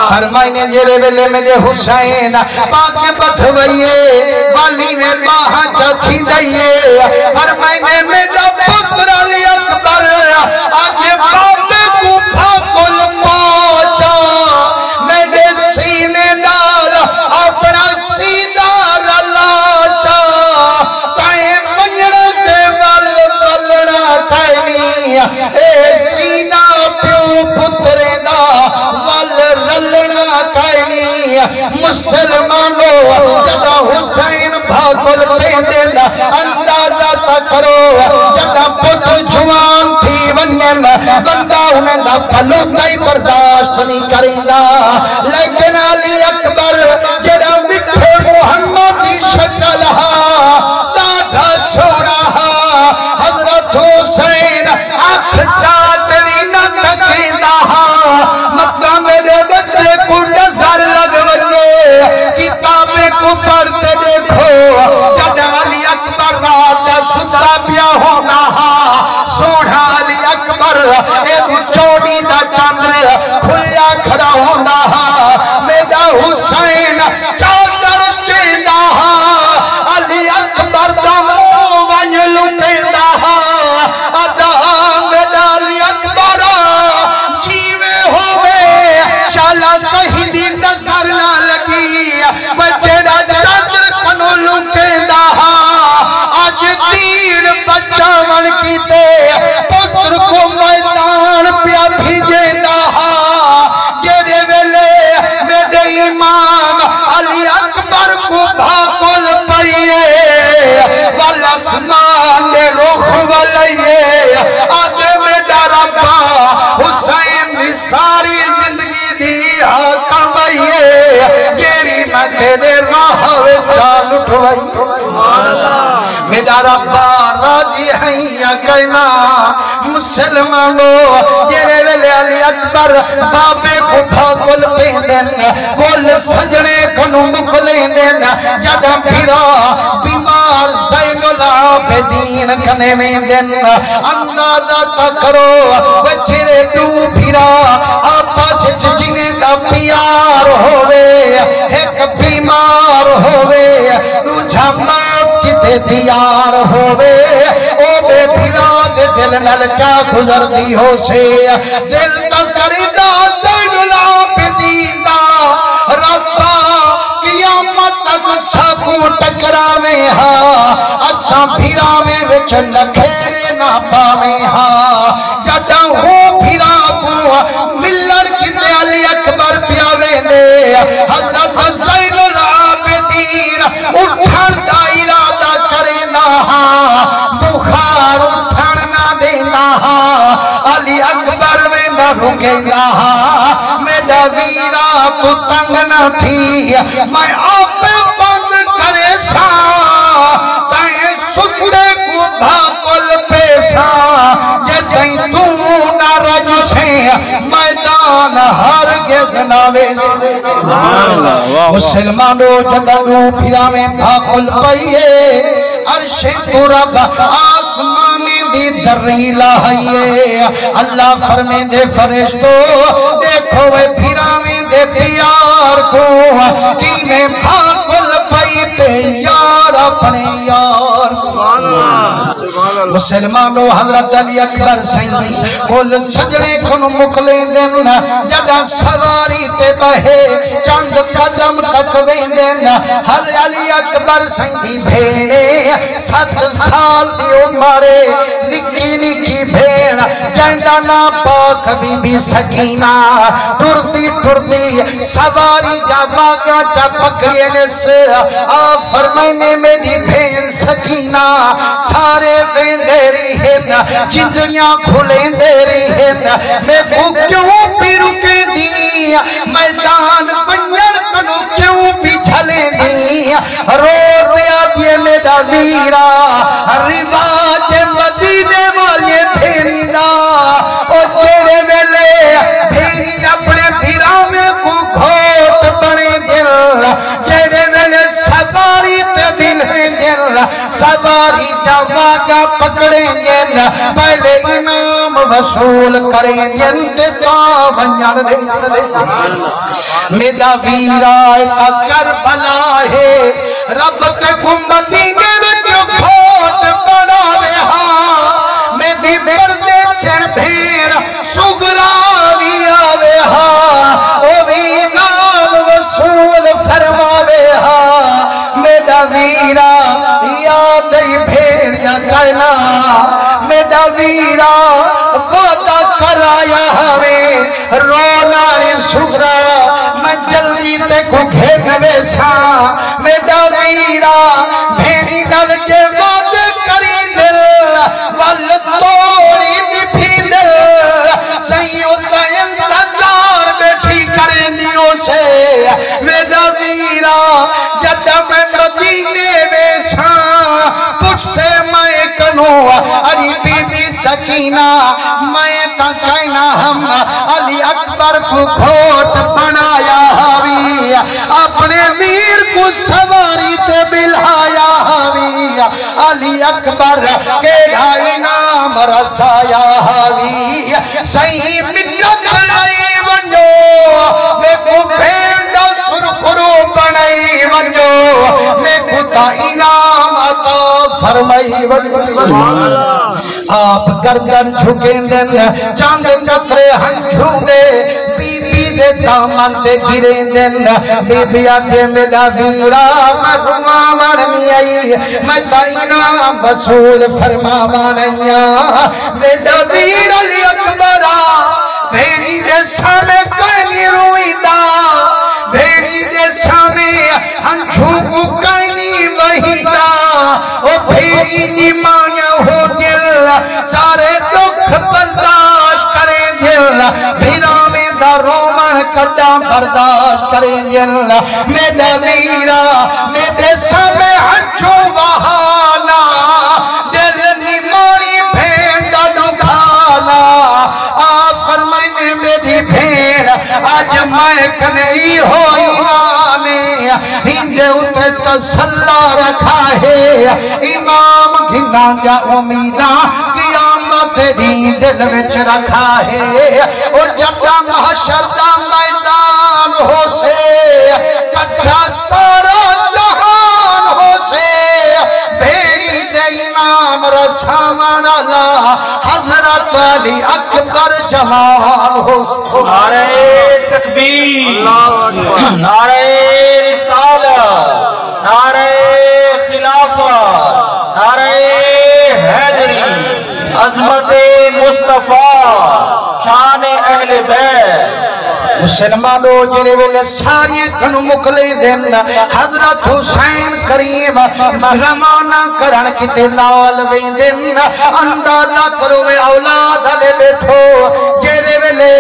فرمائنے جیرے ویلے میرے حسین پاک بدھوئیے والی میں باہا چکھی دئیے فرمائنے میرا پتر علی اکبر آج باپے کو بھاکل پہنچا میرے سینے ڈال اپنا سینہ رلاچا تائیں منجڑتے والنا کہنی اے سینہ پیو پترے دا رلنا کائنی مسلمانوں جڑا حسین بھاکل پیندن اندازہ تا کرو جڑا پتر جوان تھی ونین بندہ انہیں دا پلو تائی برداشت نہیں کریندہ لیکن علی اکبر جڑا مٹھے محمدی شکل داڑھا سوڑا حضرت حسین آنکھ چاٹری نہ تکیندہ مکہ میرے بچے کو نظر لگ بچے کتابیں کو پڑھتے دیکھو جب علی اکبر رات ستا پیا ہونا سوڑا علی اکبر ایک چوڑی دا چاندر کھلیا کھڑا ہونا میرا حسین چادر چیندہ علی اکبر دا موبائن لٹیندہ ادا میرا علی اکبر جیوے ہوئے شالا کہیں بھی نظر نہ لگی بچیرا چادر کنو لٹیندہ آج تیر بچہ من کی تے پتر کو میدان یا ربا راضی ہیں یا کہنا مسلمانوں جیرے ویلے علی اکبر بابے کو بھاگل پیندن کل سجنے کنو مکلیں جدہ پھرا بیمار زین العابدین کنے میں دن اندازہ تا کرو بچھرے دو پھرا آپا سے جنے کا پیار ہوئے ایک بیمار ہوئے روچہ موت کی تے دیار ہوئے او بے پھرا دے دل نل کیا گزر دی ہو سے دل تا کردہ زین العابدین ربا قیامت تک ساکوں ٹکرا میں اساں پھرا میں وچ لکھیرے نہ پاویں جڈا ہوں پھرا کو ملن کتے علی اکبر پیاویں دے حضرت زین العابدین اٹھن دا ارادہ کرے نہ بخار اٹھن نہ دینا علی اکبر میں نہ رکے نہ میرا ویرا کو تنگ نہ تھی میں آپ بند کرے سا تائیں سکڑے کو بھاکل پیسا جتائیں تو نہ رج سے میدان ہرگز ناوے مسلمانوں جدنو پھرا میں بھاکل پئیے عرش تو رب آسمانی دی دری لائیے اللہ فرمے دے فرشتو دیکھو وے پھرا میں دے پیار کو کی میں بھاکل پئی پہ یار اپنے یار مسلمانوں حضرت علی اکبر سائیں کل سجنے کن مکلیں دن جڑا سواری تے بہے چند قدم تک ویندن حضرت علی اکبر سائیں دی بھیڑے 7 سال دی عمرے نکی نکی بھیڑ جائندہ نا پاک بی بی سکینہ ٹردی ٹردی سواری جاگا گا چا پکڑے نس آپ فرمائنے میری بھیڑ سکینہ سارے ویندے رہی ہیں چندریاں کھلیں دے رہی ہیں میں کو کیوں بھی رکے دی میدان ونجر کنو کیوں بھی چھلیں دی رو ریا دیے میرا ویرا رواج مدینے والے بھیری دا او چیرے ویلے بھیری اپنے بھیرا میں کو گھوٹ بنے دل چیرے ویلے سواری تے بلے دل سواری جواگا پکڑیں گے پہلے انعام وصول کریں گے تا ونجر دے میرا ویرا تا کربلا ہے رب تے گمدی کے وچ کھوٹ بناوے میری بردے سن بھیر سگراوی آوے او بھی انعام وصول فرماوے میرا ویرا یاد ہی بھیڑیا کہنا میرا ویرا وعدہ کرایا ہمیں رونا سگرا میں جلدی تے کو گھن ویسا میرا ویرا بھیڑی نل کے وعدے کری دل وال توڑی بھی دل سیوں تا انتظار بیٹھی کریں دیوں سے میرا ویرا جدہ میں مدینے ویسا پچھ سے میں کنو علی بی بی سکینہ میں تا کہنا ہم علی اکبر کو گھوٹ بنایا ہوئی اپنے ویر کو سواری تے بلھایا ہوئی علی اکبر کے ڈھائی نام رسایا ہوئی صحیح منت لائی ونجو میں کو بھیڑا سرخرو بنائی ونجو میں کو تا انعام عطا فرمائی ونجو آپ گردن جھکیں دن چاند چترے ہنجھوں دے بی بی دے دامن دے گریں دن بی بی آتے میرا ویرا مرما مرنی آئی میں تا انعام وصول فرما مانیا میرا ویر علی اکبرہ بھیڑی دے سامے کہیں روئی دا بھیڑی دے سامے ہنجھوں کو کہیں وہی دا او بھیڑی نیمانیا ہو دل سارے دکھ برداشت کریں دل بھیرا میں دا رومن کٹا برداشت کریں دل میرا ویرا میرے سامے ہنجھوں وہانا لیکن ای ہو امام ہندے اتے تسلہ رکھا ہے امام گھنا جا امیداں قیامت دی دل وچ رکھا ہے اور جدا محشر دا میدان ہو سے کٹھا سارا جہان ہو سے بھیڑی دے امام رسامان اللہ حضرت علی اکبر جمال ہو سے نعرہ تکبیر، نعرہ رسالت، نعرہ خلافت، نعرہ حیدری، عظمت مصطفیٰ، شان اہل بیت۔ مسلمانو جرے ویلے ساری کنو مکلے دن حضرت حسین کریم روانہ کرن کتے نال ویندن اندازہ کرو میں اولاد علی بیٹھو جرے ویلے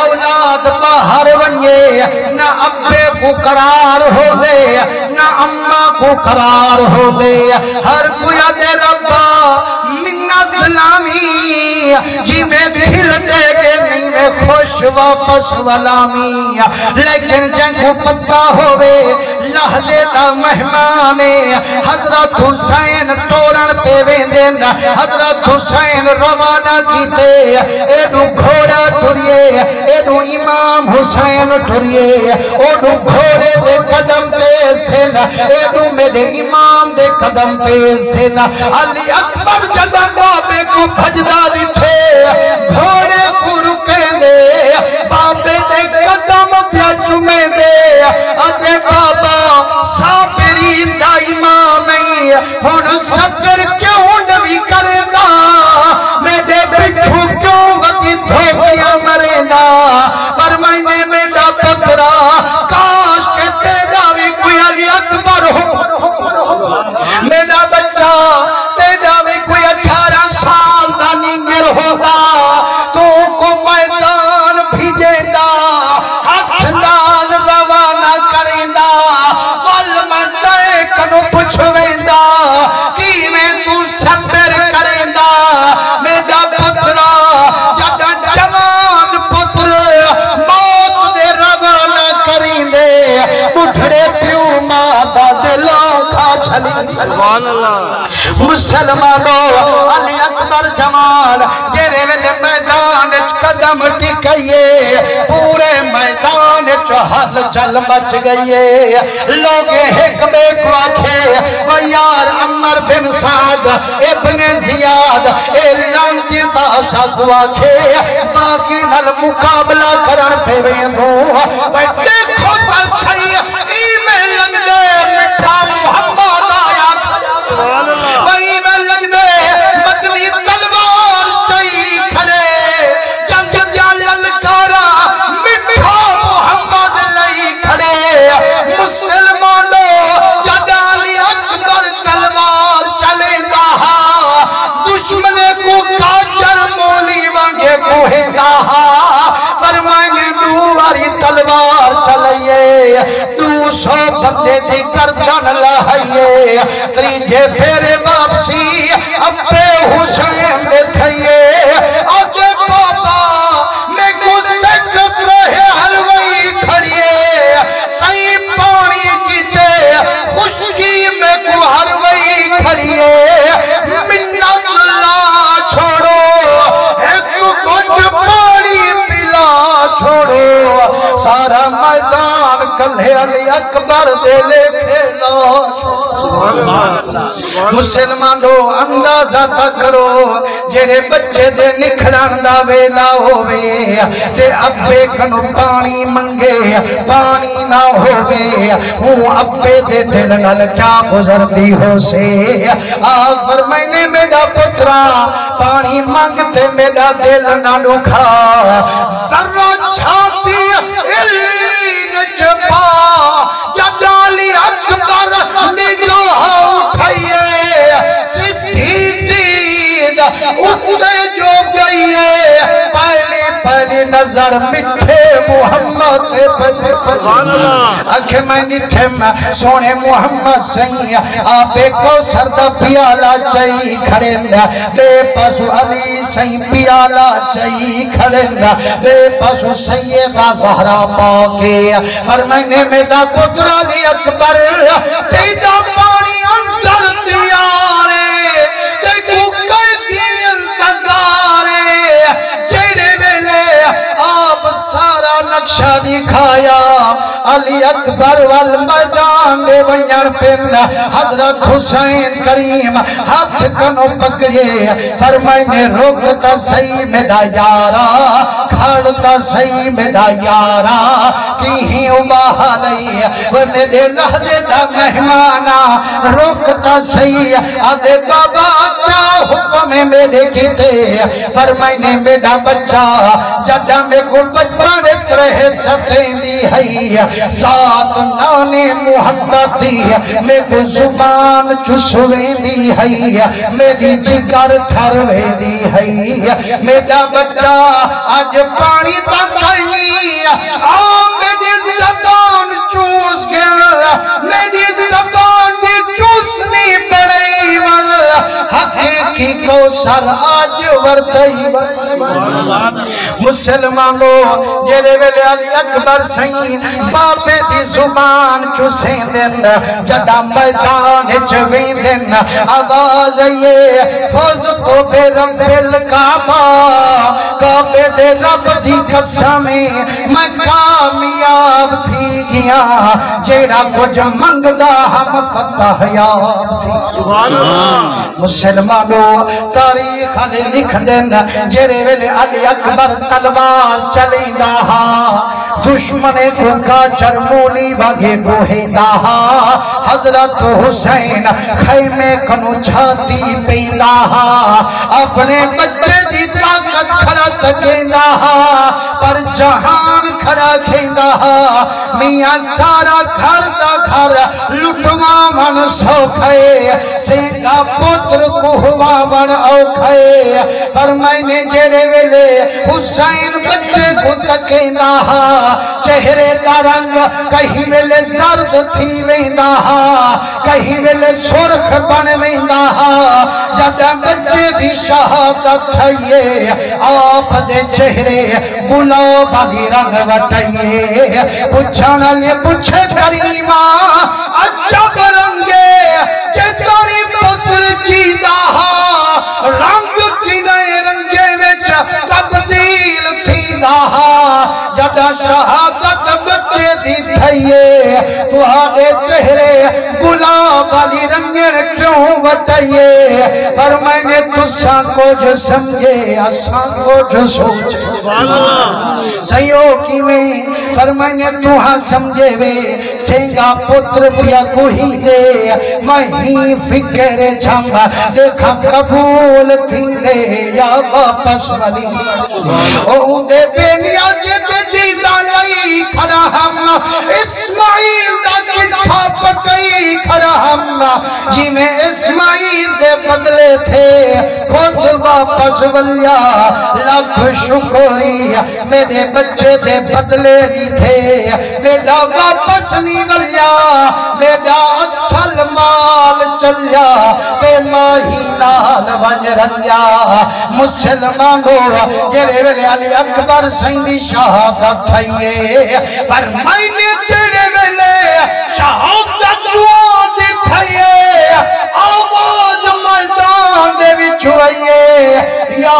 اولاد باہر ونجے نہ ابے کو قرار ہو دے نہ اماں کو قرار ہو دے ہر کوئی دے ربا منت لامی جی میں بھل دے گے نہیں میں خوش واپس والامی لیکن جنگ کو پتہ ہوئے لحظے دا مہمانے حضرت حسین ٹورن پہ ویندن حضرت حسین روانہ کیتے ایڈو گھوڑا ٹوریے ایڈو امام حسین ٹوریے ایڈو گھوڑے دے قدم تیز تھن ایڈو میرے امام دے قدم تیز تھن علی اکبر جدہ بابے کو بھجدہ دیتے گھوڑے کو رکیں دے بابے دے قدم پیا چمیں دے ادھے بابا صابرین دا امام ہے ہون صبر کیوں نبی کرے گا میرے بچھو کیوں غدی دھوکیاں مرے گا فرمائنے میرا پترا کاش کے تیرا بھی کوئی علی اکبر ہو میرا بچہ تیرا بھی کوئی 18 سال دا نینگر ہوگا تو کو میدان بھیجے دا ہاتھ دان روانہ کریں دا والمن دے کنو پچھویں دا کی میں تو صبر کریں دا میرا پترا جدہ جوان پتر موت دے روانہ کریں دے اٹھڑے پیو مادا دلوں کھا چھلی سبحان اللہ مسلمانو علی اکبر جمال جیرے ویلے میدان قدم ٹکئیے پورے میدان ہل چل مچ گئیے لوگ حکمے کو آکھے ویار عمر بن سعد ابن زیاد لانتی تاسا کو آکھے باقی نل مقابلہ کرن پہ ویندو دیکھو تا صحیح ایمیں لگ دے مٹھا محمد آیا وہی میں لگ دے مدنی تلوار چاہی کھڑے جنگ دیا للکارا مٹھا محمد لئی کھڑے مسلمانوں جڈالی اکبر تلوار چلے دہا دشمن کو کاچر مولی وانگے کوہے دہا فرمائنے دواری تلوار چلئیے 200 بندے دی گردن لہئیے تریجے پھیرے واپسی اپنے حسین دے تھئیے آگے بابا میں کو سکت رہے ہر وہی کھڑیے صحیح پانی کیتے خشکی میں کو ہر وہی کھڑیے منت اللہ چھوڑو ایک کچھ پانی پلا چھوڑو سارا میدان کلھے علی اکبر دے لے کھیلا مسلمانوں اندازہ تا کرو جنہیں بچے دے نکھڑان دا ویلا ہوئے تے ابے کنو پانی منگے پانی نہ ہوئے ہوں ابے دے دل نل کیا گزر دی ہو سے فرمائنے میرا پترا پانی مانگتے میرا دل نہ لکھا ذرہ چھاتی نجبا جڈالی اکبر نگاہ اٹھائیے سدھی دید اٹھے جو گئیے پہلے پہلی نظر مٹھے محمد پہ اکھ میں نٹھے سونے محمد سہی آبے کو سردہ پیالا چاہی کھڑنگا بے پاسو علی سہی پیالا چاہی کھڑنگا بے پاسو سیدہ زہرا پاکے فرمائنے میرا پتر علی اکبر تیدہ پانی اندر دیارے تیکو کر دی انتظارے جیرے ویلے آپ سارا نقشہ دکھایا علی اکبر والمیدان دے ونجر پن حضرت حسین کریم ہاتھ کنو پکڑے فرمائنے روکتا صحیح میرا یارا کھڑتا صحیح میرا یارا کہیں اباہ لئی وہ میرے لحظے دا مہمانا روکتا صحیح آدھے بابا کیا حکم میرے کیتے فرمائنے میرا بچہ جڈا میں کو بچپن رہے ستیں دی ہے ساتھ نانے محبتی میں کو زبان چسویں دی ہے میری جگر ٹھرویں دی ہے میرا بچہ آج پانی تکھائی میری زبان چوس گیا میری زبان دی چوسنی پڑی حقیقی کو سر آج ورتائی مسلمانوں جیرے ویلے علی اکبر سہی باپے دی زبان چوسیں دن جڑا میدان چویں دن آواز یہ فوز تو بے رب الکعبہ کعبے دے رب دی قسمیں میں کامیاب تھی گیا جیڑا کچھ منگدا ہم فتح یاب تھی مسلمانوں تاریخ علی لکھ دن جیرے ویلے علی اکبر تلوار چلی دہا دشمن کو کاچر مولی بھاگے گوہیدہ حضرت حسین خیمے کنو چھاتی پیدہ اپنے بچے دی طاقت کھڑا تکیندہ پر جہان کھڑا کھیندہ میاں سارا گھر دا گھر لٹوا من سو کھائے سیدھا پتر کو ہوا من او کھائے فرمائنے جیرے ویلے حسین بچے کو تکیندہ چہرے دا رنگ کہیں ویلے زرد تھی ویندہ کہیں ویلے سرخ بن ویندہ جدہ بچے دی شہادت تھئیے آپ دے چہرے گلاب آگی رنگ وٹائیے پچھانا لے پچھے کریمہ عجب رنگے جتنی پتر چیدہ رنگ کی نئے رنگے وچ تبدیل تھی دہا جدہ شہادت بچے دی تھئیے تو آگے چہرے گلاب علی رنگیں کیوں وٹائیے فرمائنے تساں کو جو سمجھے اساں کو جو سوچے سیو کی میں فرمائنے تو ہاں سمجھے وے سینگا پتر پیا کوئی دے مہی فکر چھمبا دیکھا قبول تھی دے یا واپس ولی او دے بے نیازی دے دیدہ لئی کھڑا ہم اسماعیل دا قصہ پکئی کھڑا ہم جی میں اسماعیل دے بدلے تھے خود واپس ولیا لاکھ شکری میرے بچے دے بدلے نہیں تھے میرا واپس نہیں ولیا میرا اصل مال چلیا تے ماہی نال ونج رلیا مسلمانوں جیرے ویلے علی اکبر سیندی شہادت تھائیے فرمائنے جیرے ویلے شہادت جوان دی تھائیے آواز میدان دے وچھوئیے یا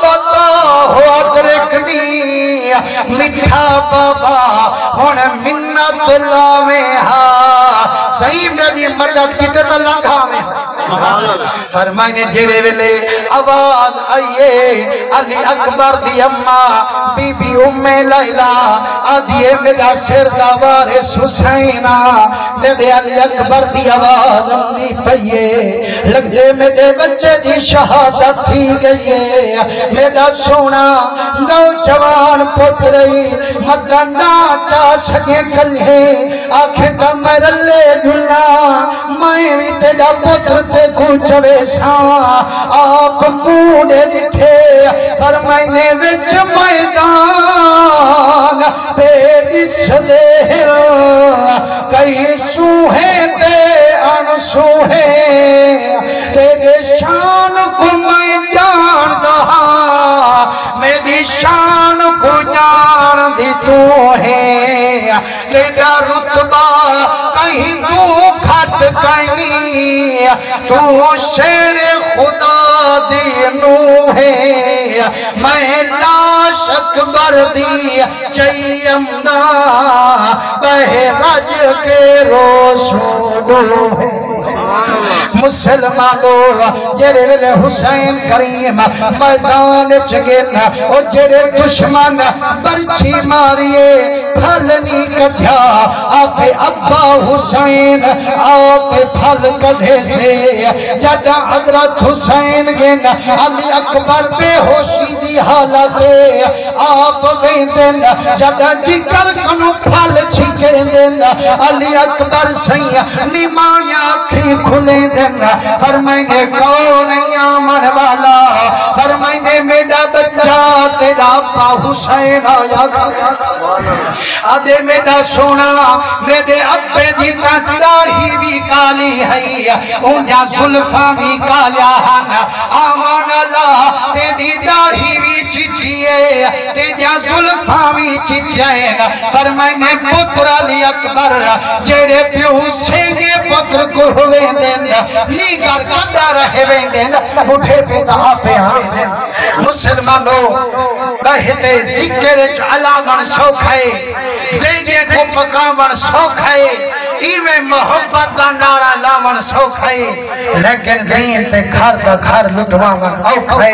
بتا ہو ادرکنی مٹھا بابا ہون منت لاویں صحیح میری مدد کی طرح لنگھاویں فرمائنے جیرے ویلے آواز آئیے علی اکبر دی اممہ بی بی ام لیلہ آدھیے میرا سر دا وارث حسینہ میرے علی اکبر دی آواز امنی پئیے لگ دے میرے بچے دی شہادت تھی گئیے میرا سونا نوجوان پترئی مدنہ چا سکے کلے آنکھیں تا مرلے جھلا میں بھی تیرا پتر تے کچھوے ساں آپ موڑے نٹھے فرمائنے وچ میدان پیڑی سدے کئی سوہیں تے انسوہیں تیرے شان کو میں جان دہا میری شان کو جان دی تو ہے تیرا رتبہ کہیں تو کھٹ کہیں تو شیر خدا دینو ہے میں لاش اکبر دی چیمنا بہرج کے رسولو ہے مسلمانوں جڑے ویلے حسین کریم میدان چگن او جڑے دشمن برچھی ماریے پھل نہیں کٹھا آپ ابا حسین آپ پھل کٹھے سے جڑا حضرت حسین گن علی اکبر بے ہوشی دی حالت آپ ویندن جڑا جگر کنو پھل چھکے دن علی اکبر سیاں نیمانیاں آنکھی کھلے دن فرمائنے کون آمن والا فرمائنے میرا بچہ تیرا ابا حسین آیا آدھے میرا سونا میرے ابے دی داڑھی بھی کالی ہے اونجا زلفاں بھی کالیا ہن آمان اللہ تیری داڑھی بھی چٹیے تیجا زلفاں بھی چٹیے فرمائنے پتر علی اکبر جیڑے پیو سینگے پتر کو ہوئے دن نیگر کٹا رہے ویندن بڑھے پیدا پہ آئے مسلمانوں بہتے ذکر علامن سوکھائے دیگے کو پکامن سوکھائے ایوے محبت دا نارا لامن سوکھائے لیکن دین تے گھر دا گھر لٹوامن اوکھائے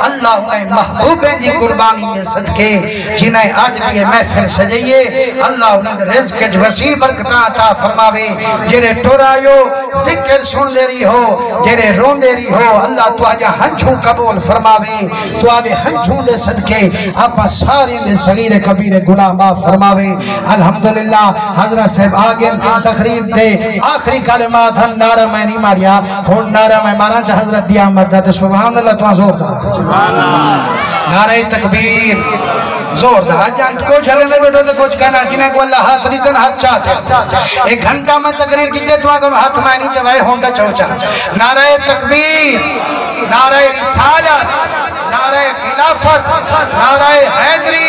اللہ انہیں محبوبیں دی قربانی دے صدقے جنہیں آج دیئے محفل سجائیے اللہ انہیں رزق وسیع برکتاں عطا فرماوے جرے ٹورائیو ذکر سن دے رہی ہو جرے رون دے رہی ہو اللہ تو آجا ہنچوں قبول فرماوے تو آجا ہنچوں دے صدقے آپا سارے دے صغیر کبیر گناہ معاف فرماوے الحمدللہ حضرت صاحب آگے تقریب دے آخری کلمات ہم نعرہ میں نہیں ماریا ہون نعرہ میں مارا چاہ حضرت دیا مدد سبحان اللہ تو زور دا نعرہ تکبیر زور دا جان کچھ ہلے میں بیٹھو تو کچھ کہنا جنہیں کو اللہ ہاتھ ریتن ہاتھ چاہتے ایک گھنٹہ میں تقریر کیتے تو آگا ہاتھ میں نہیں چاہے ہوں گا چوچا نعرہ تکبیر نعرہ رسالت نعرہ خلافت نعرہ حیدری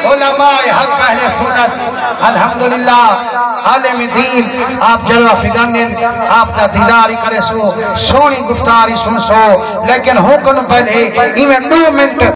علماء حق اہل سنت الحمدللہ عالم دین آپ جلوہ فگنن آپ دا دیداری کرے سو سونی گفتاری سن سو لیکن ہوکن پہلے ایمیں 2 منٹ